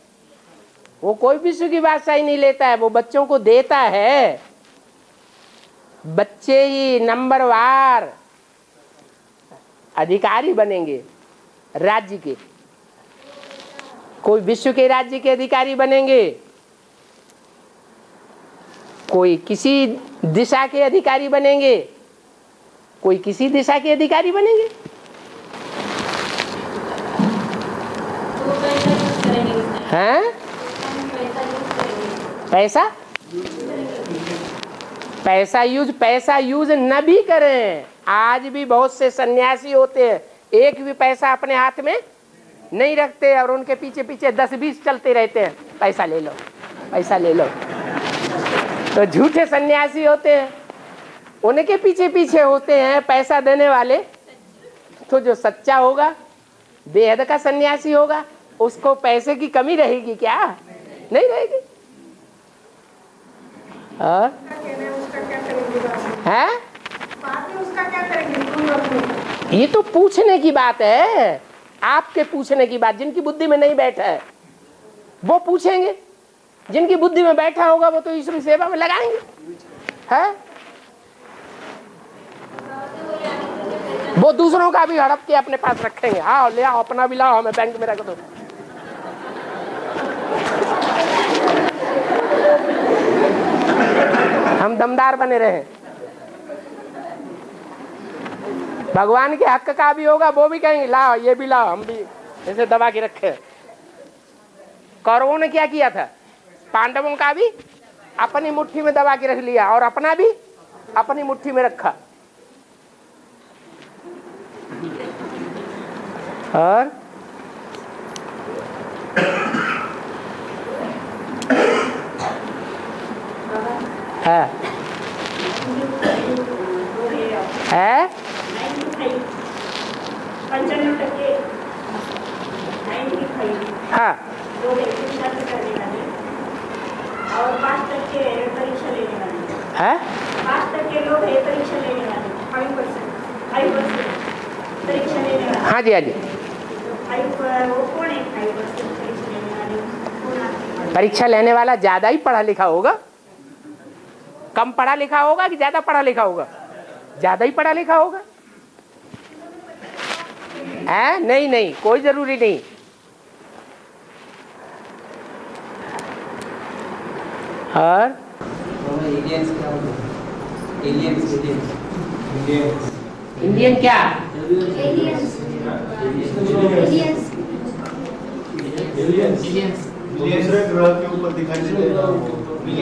वो कोई विश्व की बादशाही नहीं लेता है, वो बच्चों को देता है। बच्चे ही नंबरवार अधिकारी बनेंगे राज्य के, कोई विश्व के राज्य के अधिकारी बनेंगे, कोई किसी दिशा के अधिकारी बनेंगे, कोई किसी दिशा के अधिकारी बनेंगे। हैं? पैसा यूज न भी करें। आज भी बहुत से सन्यासी होते हैं, एक भी पैसा अपने हाथ में नहीं रखते और उनके पीछे पीछे 10-20 चलते रहते हैं, पैसा ले लो, पैसा ले लो। तो झूठे सन्यासी होते हैं, उनके पीछे पीछे होते हैं पैसा देने वाले। तो जो सच्चा होगा, बेहद का सन्यासी होगा, उसको पैसे की कमी रहेगी क्या? नहीं रहेगी। और है? ये तो पूछने की बात है, आपके पूछने की बात। जिनकी बुद्धि में नहीं बैठा है वो पूछेंगे, जिनकी बुद्धि में बैठा होगा वो तो ईश्वरी सेवा में लगाएंगे। है? वो दूसरों का भी हड़प के अपने पास रखेंगे। हाँ, ले आओ, अपना भी लाओ, हमें बैंक में रख दो। हम दमदार बने रहे। भगवान के हक का भी होगा, वो भी कहेंगे लाओ, ये भी लाओ, हम भी ऐसे दबा के रखे। कौरवों ने क्या किया था? पांडवों का भी अपनी मुट्ठी में दबा के रख लिया और अपना भी अपनी मुट्ठी में रखा। और है हाँ, और 5% परीक्षा लेने वाले है 5% लोग है परीक्षा लेने वाले 5% परीक्षा लेने वाले। हाँ जी, हाँ जी। वो कौन है 5% परीक्षा लेने वाले? कौन आपके? परीक्षा लेने वाला ज्यादा ही पढ़ा लिखा होगा, कम पढ़ा लिखा होगा कि ज्यादा पढ़ा लिखा होगा? ज्यादा ही पढ़ा लिखा होगा। है? नहीं नहीं, कोई जरूरी नहीं। और एलियंस क्या होता है? एलियंस इंडियन क्या? दूसरे ग्रह के ऊपर दिखाई देते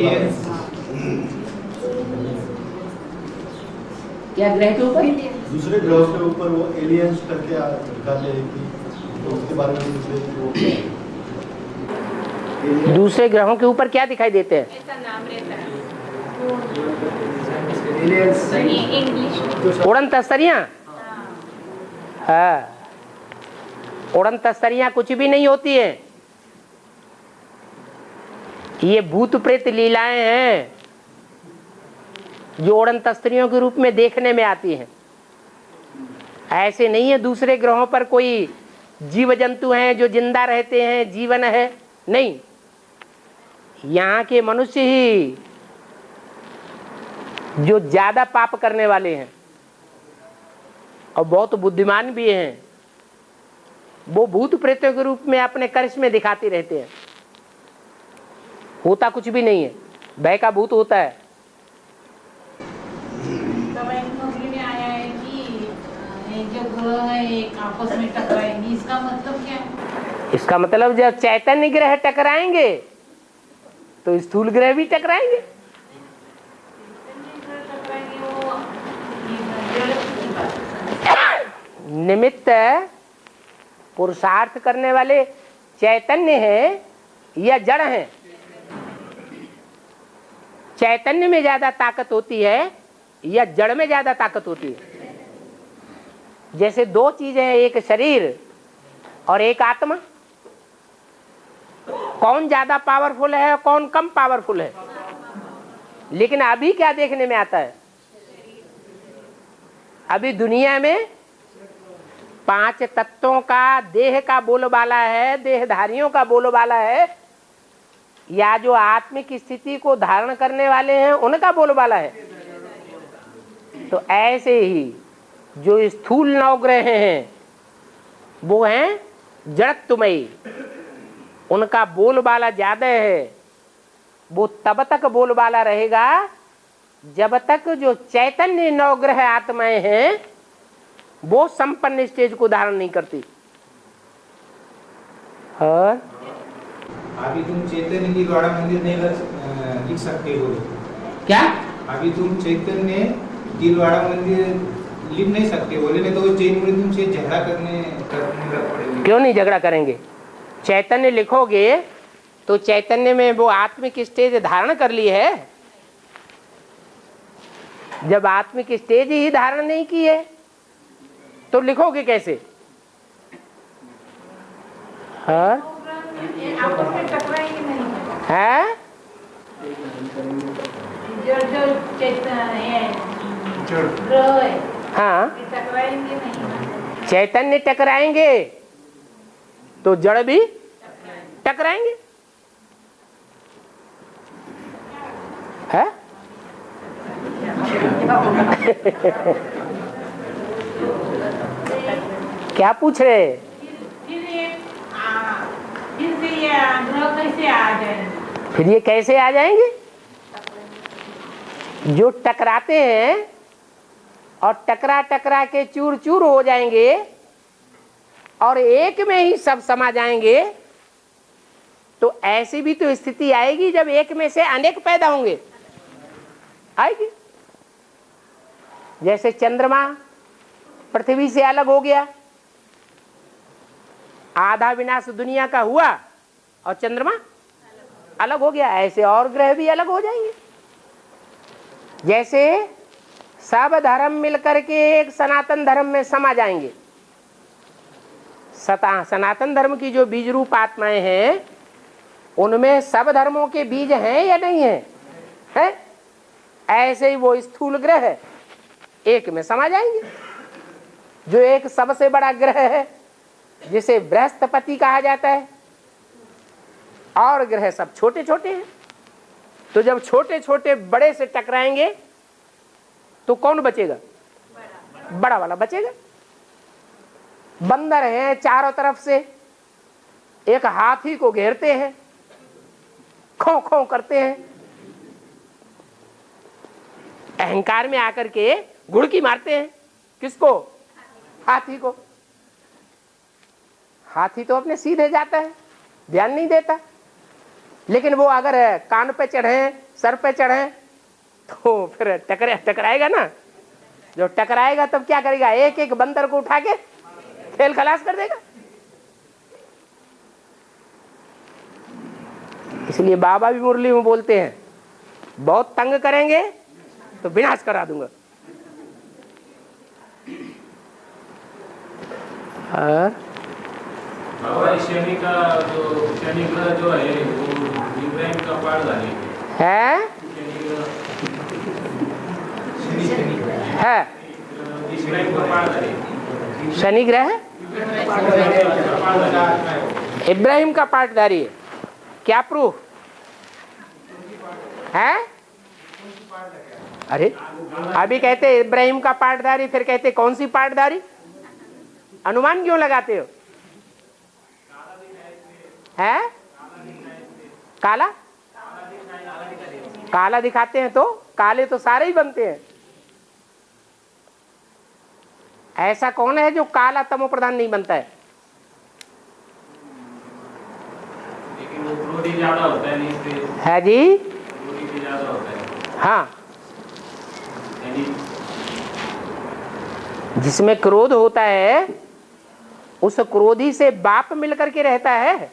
हैं। क्या ग्रह के ऊपर? दूसरे ग्रह के ऊपर वो एलियंस करके दिखाते हैं कि तो उसके बारे में दूसरे दूसरे ग्रहों के ऊपर क्या दिखाई देते हैं? ऐसा नाम रहता है इंग्लिश उड़न तस्तरियां। हाँ, उड़न तस्तरियां कुछ भी नहीं होती है, ये भूत प्रेत लीलाएं हैं जो उड़न तस्तरियों के रूप में देखने में आती हैं। ऐसे नहीं है दूसरे ग्रहों पर कोई जीव जंतु हैं जो जिंदा रहते हैं, जीवन है, नहीं। यहाँ के मनुष्य ही जो ज्यादा पाप करने वाले हैं और बहुत बुद्धिमान भी हैं, वो भूत प्रेतों के रूप में अपने करिश्मे दिखाते रहते हैं। होता कुछ भी नहीं है, भय का भूत होता है। में आया है कि ये जो ग्रह है एक आपस में टकराएंगे, इसका मतलब क्या है? इसका मतलब जब चैतन्य ग्रह टकराएंगे तो स्थूल ग्रह भी टकराएंगे। निमित्त पुरुषार्थ करने वाले चैतन्य हैं या जड़ हैं? चैतन्य में ज्यादा ताकत होती है या जड़ में ज्यादा ताकत होती है? जैसे दो चीजें हैं, एक शरीर और एक आत्मा। कौन ज्यादा पावरफुल है और कौन कम पावरफुल है? लेकिन अभी क्या देखने में आता है? अभी दुनिया में 5 तत्वों का देह का बोलबाला है, देहधारियों का बोलबाला है, या जो आत्मिक स्थिति को धारण करने वाले हैं उनका बोलबाला है। तो ऐसे ही जो स्थूल नवग्रह हैं वो हैं जड़त्वमयी, उनका बोलबाला ज्यादा है। वो तब तक बोलबाला रहेगा जब तक जो चैतन्य नवग्रह आत्माएं हैं वो संपन्न स्टेज को धारण नहीं करती। और अभी तुम चैतन्य दिलवाड़ा मंदिर नहीं लिख सकते हो क्या? अभी तुम चैतन्य दिलवाड़ा मंदिर लिख नहीं सकते बोले, नहीं तो वो जैन मुनि तुमसे झगड़ा करने लग पड़ेंगे। क्यों नहीं झगड़ा करेंगे? चैतन्य लिखोगे तो चैतन्य में वो आत्मिक स्टेज धारण कर ली है। जब आत्मिक स्टेज ही धारण नहीं की है तो लिखोगे कैसे? हाँ? आपस में टकराएंगे नहीं है? जो चैतन्य ग्रह है, हाँ, टकराएंगे नहीं। चैतन्य टकराएंगे तो जड़ भी टकराएंगे। है? क्या पूछ रहे? फिर से ये ग्रह कैसे आ जाएंगे? फिर ये कैसे आ जाएंगे? जो टकराते हैं और टकरा टकरा के चूर चूर हो जाएंगे और एक में ही सब समा जाएंगे, तो ऐसी भी तो स्थिति आएगी जब एक में से अनेक पैदा होंगे। आएगी। जैसे चंद्रमा पृथ्वी से अलग हो गया, आधा विनाश दुनिया का हुआ और चंद्रमा अलग हो गया, ऐसे और ग्रह भी अलग हो जाएंगे। जैसे सब धर्म मिलकर के एक सनातन धर्म में समा जाएंगे। सनातन धर्म की जो बीज रूप आत्माएं हैं उनमें सब धर्मों के बीज हैं या नहीं है? है? ऐसे ही वो स्थूल ग्रह एक में समा जाएंगे। जो एक सबसे बड़ा ग्रह है जिसे बृहस्पति कहा जाता है, और ग्रह सब छोटे छोटे हैं। तो जब छोटे छोटे बड़े से टकराएंगे तो कौन बचेगा? बड़ा वाला बचेगा। बंदर हैं चारों तरफ से, एक हाथी को घेरते हैं, खो खो करते हैं, अहंकार में आकर के घुड़की मारते हैं। किसको? हाथी को। हाथी तो अपने सीधे जाता है, ध्यान नहीं देता, लेकिन वो अगर कान पे चढ़े, सर पे चढ़े, तो फिर टकराएगा ना। जो टकराएगा तब क्या करेगा? एक एक बंदर को उठा के खेल खलास कर देगा। इसलिए बाबा भी मुरली में बोलते हैं, बहुत तंग करेंगे तो विनाश करा दूंगा। और बाबा शनि का शनि ग्रह जो है वो इब्राहिम का पाठधारी है। इब्राहिम का पाठधारी शनि ग्रह इब्राहिम का पाठधारी है। क्या प्रूफ है? अरे अभी कहते इब्राहिम का पाठधारी, फिर कहते कौन सी पाठधारी? अनुमान क्यों लगाते हो? है काला? काला दिखाते हैं तो काले तो सारे ही बनते हैं। ऐसा कौन है जो काला तमो प्रधान नहीं बनता है? लेकिन वो क्रोधी ज्यादा होता है, नहीं है जी? क्रोधी भी ज्यादा होता है। हाँ, जिसमें क्रोध होता है उस क्रोधी से बाप मिलकर के रहता है।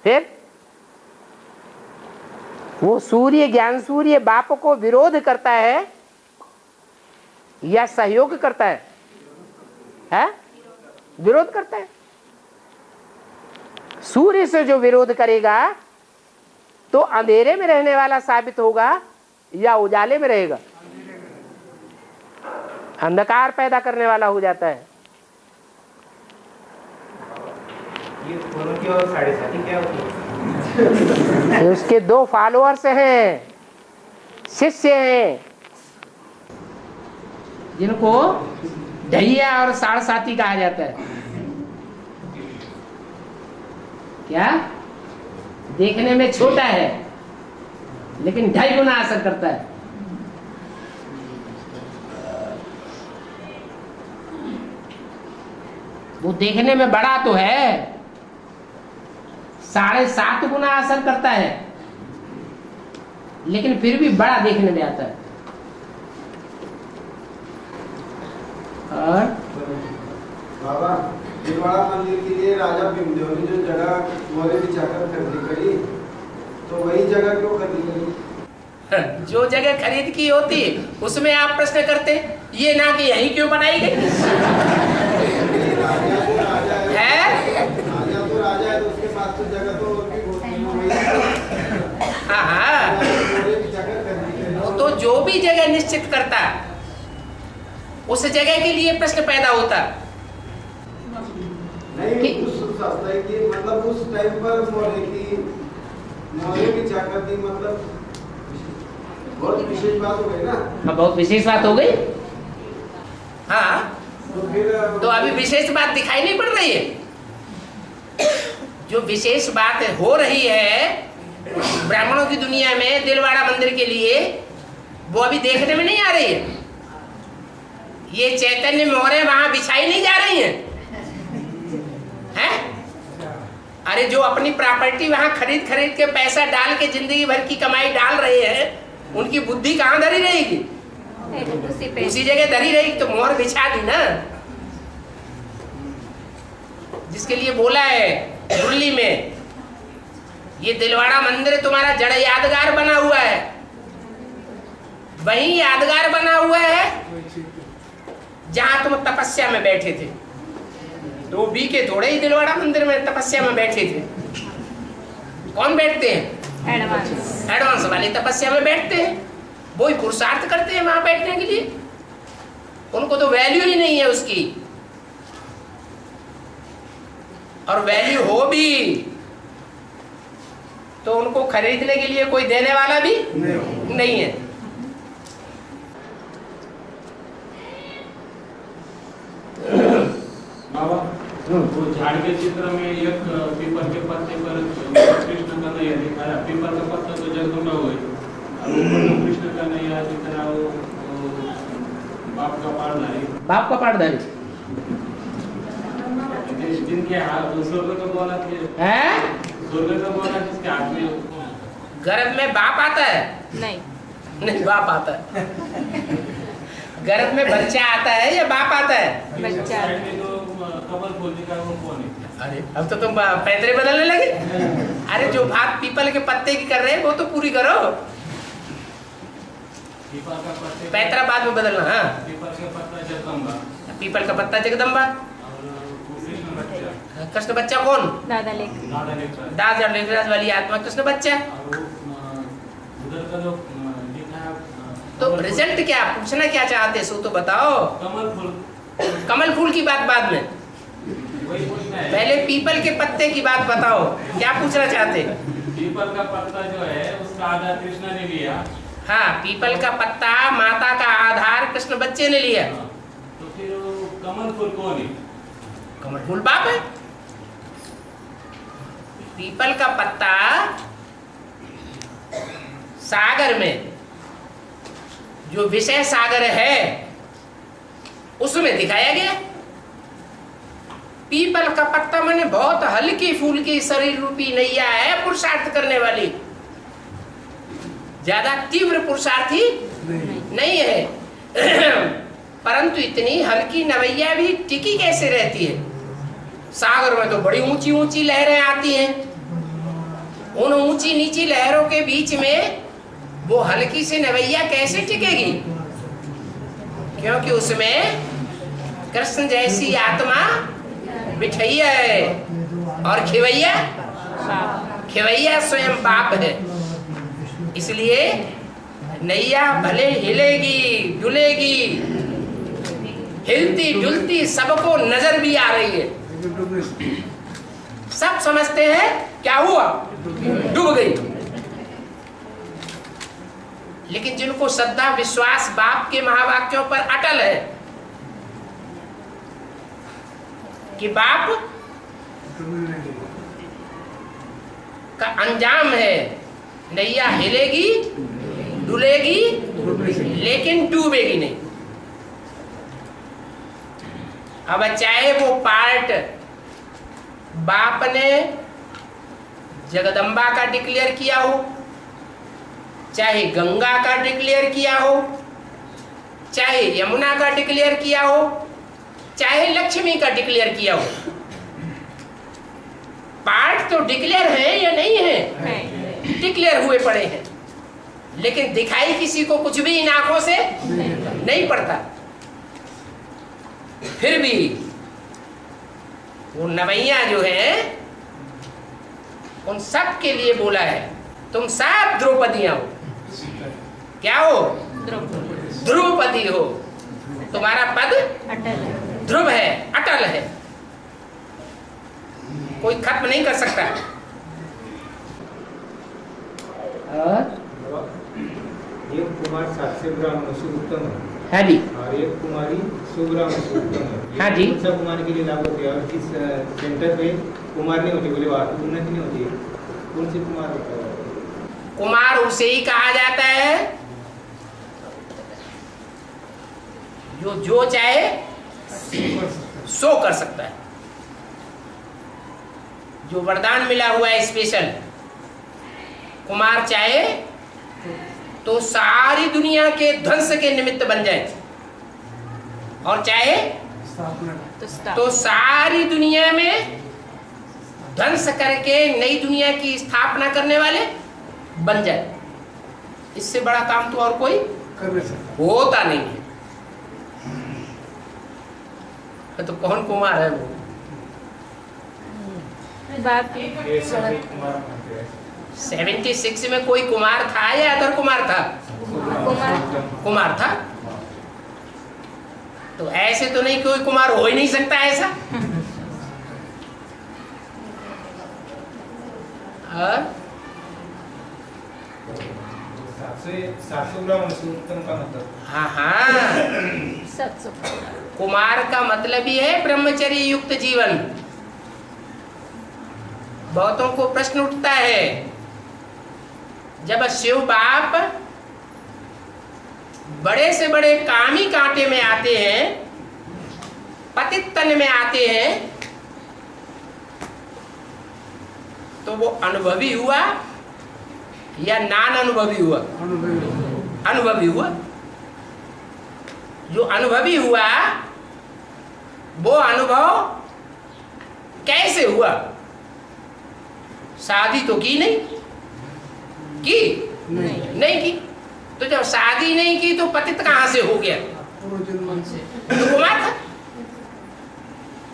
फिर वो सूर्य, ज्ञान सूर्य बाप को विरोध करता है या सहयोग करता है? है? विरोध करता है। सूर्य से जो विरोध करेगा तो अंधेरे में रहने वाला साबित होगा या उजाले में रहेगा? अंधकार पैदा करने वाला हो जाता है। ये दोनों की और साढ़े साथी क्या होती है? उसके दो फॉलोअर्स हैं, शिष्य हैं, जिनको ढैया और साढ़े साथी कहा जाता है। क्या? देखने में छोटा है लेकिन 2.5 गुना असर करता है। वो देखने में बड़ा तो है, 7.5 गुना असर करता है, लेकिन फिर भी बड़ा देखने में आता है। और बाबा दिलवाड़ा मंदिर के लिए राजा भीमदेव ने जो जगह मोहरे बिछाकर खरीदी करी, तो वही जगह क्यों खरीदी करी? जो जगह खरीद की होती उसमें आप प्रश्न करते, ये ना कि यहीं क्यों बनाई गई है? राजा तो राजा है, तो उसके पास तो जगह तो और भी बहुत है। हाँ, मोहरे बिछाकर खरीदी करी। तो जो भी जगह निश्चित करता उस जगह के लिए प्रश्न पैदा होता नहीं, उस शास्त्र की मतलब उस टाइम पर मोहरे बिछाकर दी, मतलब बहुत विशेष बात हो गई ना। हाँ, बहुत विशेष बात हो गई। हाँ, तो फिर तो अभी विशेष बात दिखाई नहीं पड़ रही है। जो विशेष बात हो रही है ब्राह्मणों की दुनिया में दिलवाड़ा मंदिर के लिए, वो अभी देखने में नहीं आ रही है। ये चैतन्य मोहरे वहां बिछाई नहीं जा रही हैं। अरे जो अपनी प्रॉपर्टी वहां खरीद के पैसा डाल के जिंदगी भर की कमाई डाल रहे हैं, उनकी बुद्धि कहाँ धरी रहेगी? उसी जगह धरी रहेगी। तो मोहर बिछा दी ना। जिसके लिए बोला है मुरली में, ये दिलवाड़ा मंदिर तुम्हारा जड़ यादगार बना हुआ है। वही यादगार बना हुआ है जहां तुम तपस्या में बैठे थे। तो बीके थोड़े ही दिलवाड़ा मंदिर में तपस्या में बैठे थे। कौन बैठते हैं? एडवांस वाले तपस्या में बैठते हैं, वो ही पुरुषार्थ करते हैं वहां बैठने के लिए। उनको तो वैल्यू ही नहीं है उसकी, और वैल्यू हो भी तो उनको खरीदने के लिए कोई देने वाला भी नहीं है। बाबा वो झाड़ के चित्र में एक पीपल के पत्ते पर कृष्ण का नैया दिखाया, पीपल का पत्ता तो जगदम्बा हुई, और ऊपर तो कृष्ण का नैया दिख रहा वो बाप का पाठधारी, बाप का पाठधारी जिनके हाथ स्वर्ग का बोला है, स्वर्ग का बोला जिसके हाथ में गर्भ में बाप आता है? नहीं बाप आता है। गर्भ में बच्चा आता है या बाप आता है? बच्चा। कमल फूल का वो कौन है? अरे अब तो तुम पैतरे बदलने लगे। अरे जो बात पीपल के पत्ते की कर रहे हैं वो तो पूरी करो। पीपल का पत्ते पैतरा बाद में बदलना। हाँ, पीपल का पत्ता जगदम्बा, पीपल का पत्ता जगदम्बा, कृष्ण बच्चा कौन? दादा लेकर दादा लेखराज वाली आत्मा कृष्ण बच्चा। उधर का जो लिखा है तो रिजल्ट क्या पूछना क्या चाहते सो तो बताओ। कमल फूल, कमल फूल की बात बाद में, वही पूछना है। पहले पीपल के पत्ते की बात बताओ, क्या पूछना चाहते? पीपल का पत्ता जो है उसका आधार कृष्ण ने लिया। हाँ, पीपल का पत्ता माता का आधार कृष्ण बच्चे ने लिया। तो फिर वो कमल फूल कौन है? कमल फूल बाप है। पीपल का पत्ता सागर में जो विषय सागर है उसमें दिखाया गया। पीपल का पत्ता मैंने बहुत हल्की फुल्की शरीर रूपी नैया है, पुरुषार्थ करने वाली, ज्यादा तीव्र पुरुषार्थी नहीं है। परंतु इतनी हल्की नवैया भी टिकी कैसे रहती है? सागर में तो बड़ी ऊंची ऊंची लहरें आती हैं। उन ऊंची नीची लहरों के बीच में वो हल्की सी नवैया कैसे टिकेगी? क्योंकि उसमें कृष्ण जैसी आत्मा बिठैया है और खिवैया स्वयं बाप है। इसलिए नैया भले हिलेगी डुलेगी, हिलती डुलती सबको नजर भी आ रही है, सब समझते हैं क्या हुआ, डूब गई। लेकिन जिनको श्रद्धा विश्वास बाप के महावाक्यों पर अटल है कि बाप का अंजाम है, नैया हिलेगी डुलेगी लेकिन डूबेगी नहीं। अब चाहे वो पार्ट बाप ने जगदम्बा का डिक्लेयर किया हो, चाहे गंगा का डिक्लेयर किया हो, चाहे यमुना का डिक्लेयर किया हो, चाहे लक्ष्मी का डिक्लेयर किया हो, पार्ट तो डिक्लेयर है या नहीं है? डिक्लेयर हुए पड़े हैं, लेकिन दिखाई किसी को कुछ भी इन आंखों से नहीं पड़ता। फिर भी वो नवैया जो है उन सब के लिए बोला है, तुम सब द्रौपदियां हो। क्या हो? ध्रुवपदी हो। तुम्हारा पद ध्रुव है, अटल है, कोई खत्म नहीं कर सकता। और एक कुमार 700 ग्राम से उत्तम है। हाँ जी। और एक कुमारी 100 ग्राम से उत्तम है। हाँ जी। कौन सा कुमार के लिए लागू होती है? और किस सेंटर पे कुमार नहीं होती, बोले वास्तु उन्नति नहीं होती है, कौन सी कुमार होता है? कुमार उसे ही कहा जाता है जो चाहे सो कर सकता है, जो वरदान मिला हुआ है स्पेशल। कुमार चाहे तो सारी दुनिया के ध्वंस के निमित्त बन जाए, और चाहे तो सारी दुनिया में ध्वंस करके नई दुनिया की स्थापना करने वाले बन जाए। इससे बड़ा काम तो और कोई होता नहीं है। तो कौन कुमार है वो? 76 में कोई कुमार था या अदर कुमार था? कुमार था। तो ऐसे तो नहीं, कोई कुमार हो ही नहीं सकता ऐसा। और 700 ग्राम से उत्तम का मतलब। हाँ हाँ, कुमार का मतलब ही है ब्रह्मचर्य युक्त जीवन। बहुतों को प्रश्न उठता है, जब शिव बाप बड़े से बड़े कामी कांटे में आते हैं, पतित तन में आते हैं, तो वो अनुभवी हुआ या नान अनुभवी हुआ? अनुभवी हुआ। जो अनुभवी हुआ वो अनुभव कैसे हुआ? शादी तो की नहीं, की नहीं की। तो जब शादी नहीं की तो पतित कहां से हो गया? तो कुमार था।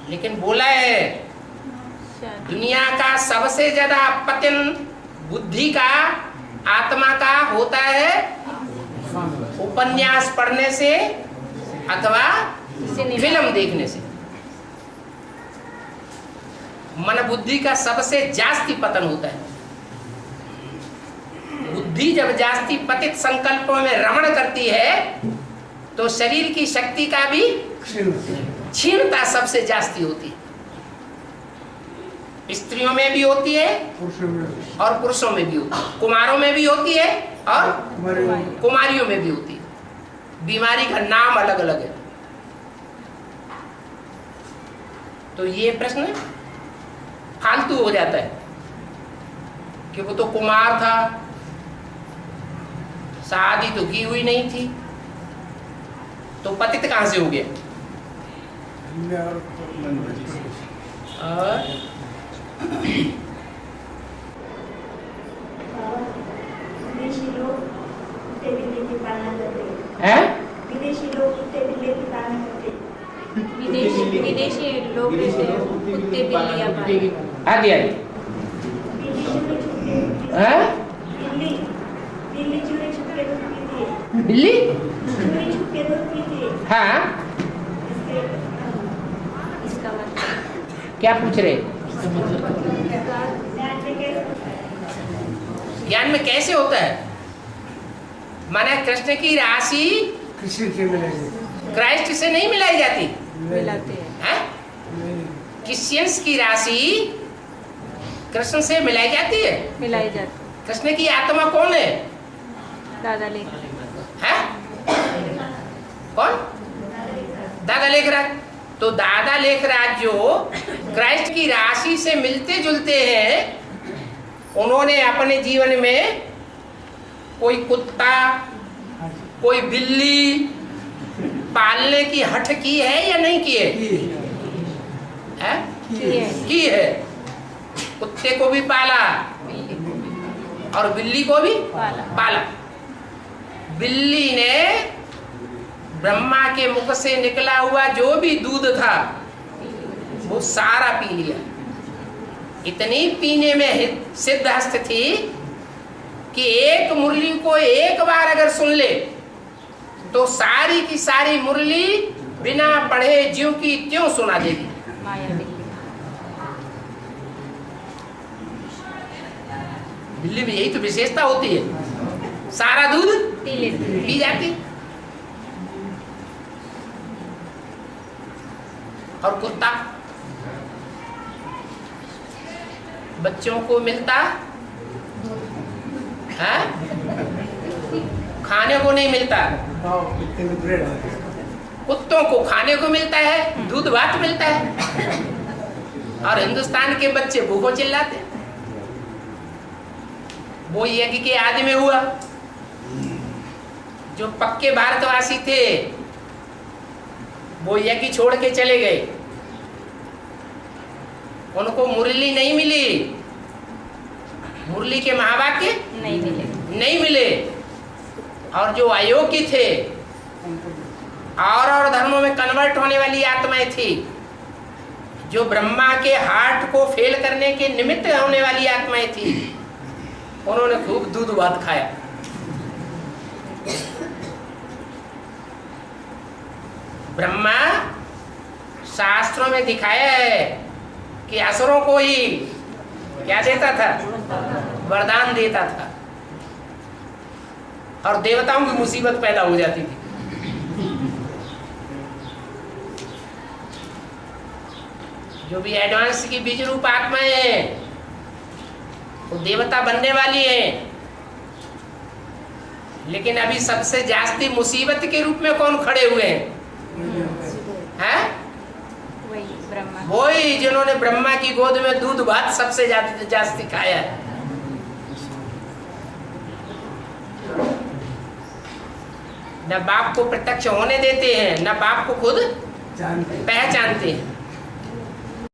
लेकिन बोला है दुनिया का सबसे ज्यादा पतन बुद्धि का, आत्मा का होता है उपन्यास पढ़ने से अथवा फिल्म देखने से। मन बुद्धि का सबसे जास्ती पतन होता है। बुद्धि जब जास्ती पतित संकल्पों में रमण करती है तो शरीर की शक्ति का भी क्षीणता सबसे जास्ती होती है। स्त्रियों में भी होती है और पुरुषों में भी होती है, कुमारों में भी होती है और कुमारियों में भी होती है। बीमारी का नाम अलग अलग है। तो ये प्रश्न फालतू हो जाता है कि वो तो कुमार था, शादी तो की हुई नहीं थी, तो पतित कहां से हो गया? विदेशी लोग कुत्ते बिल्ली की पालना करते हैं। विदेशी लोग कुत्ते बिल्ली की पालना करते विदेशी लोग कुत्ते बिल्लियां पालते। आदि आदि बिल्ली चूहे छुप के दूध पीती है। बिल्ली चूहे छुप के दूध पीती है। हाँ, इसका मतलब क्या पूछ रहे? ज्ञान में कैसे होता है? माना कृष्ण की राशि क्राइस्ट से नहीं मिलाई जाती, मिलाते हैं। क्रिश्चियंस की राशि कृष्ण से मिलाई जाती है। मिलाई जाती। कृष्ण की आत्मा कौन है? दादा लेख है? कौन? दादा लेखराज। तो दादा लेखराज जो क्राइस्ट की राशि से मिलते जुलते हैं, उन्होंने अपने जीवन में कोई कुत्ता, कोई बिल्ली पालने की हठ की है या नहीं की है? की है। कुत्ते को भी पाला और बिल्ली को भी पाला। बिल्ली ने ब्रह्मा के मुख से निकला हुआ जो भी दूध था वो सारा पी लिया। इतनी पीने में सिद्धहस्त थी कि एक मुरली को एक बार अगर सुन ले तो सारी की सारी मुरली बिना पढ़े ज्यों की त्यों सुना देगी। बिल्ली में यही तो विशेषता होती है, सारा दूध पी जाती। और कुत्ता बच्चों को मिलता है, खाने को नहीं मिलता। कुत्तों को खाने को मिलता है, दूध भात मिलता है, और हिंदुस्तान के बच्चे भूखों चिल्लाते। वो यज्ञ के आदि में हुआ। जो पक्के भारतवासी थे वो यज्ञ छोड़ के चले गए, उनको मुरली नहीं मिली, मुरली के महावाक्य नहीं मिले। और जो अयोग्य थे और धर्मों में कन्वर्ट होने वाली आत्माएं थी, जो ब्रह्मा के हार्ट को फेल करने के निमित्त होने वाली आत्माएं थी, उन्होंने खूब दूध भात खाया। ब्रह्मा शास्त्रों में दिखाया है कि असुरों को ही क्या देता था, वरदान देता था, और देवताओं की मुसीबत पैदा हो जाती थी। जो भी एडवांस की बीज रूप आत्माएं हैं वो देवता बनने वाली हैं, लेकिन अभी सबसे जास्ती मुसीबत के रूप में कौन खड़े हुए हैं? वही जिन्होंने ब्रह्मा की गोद में दूध भात सबसे जास्ती खाया है। न बाप को प्रत्यक्ष होने देते हैं, न बाप को खुद पहचानते हैं।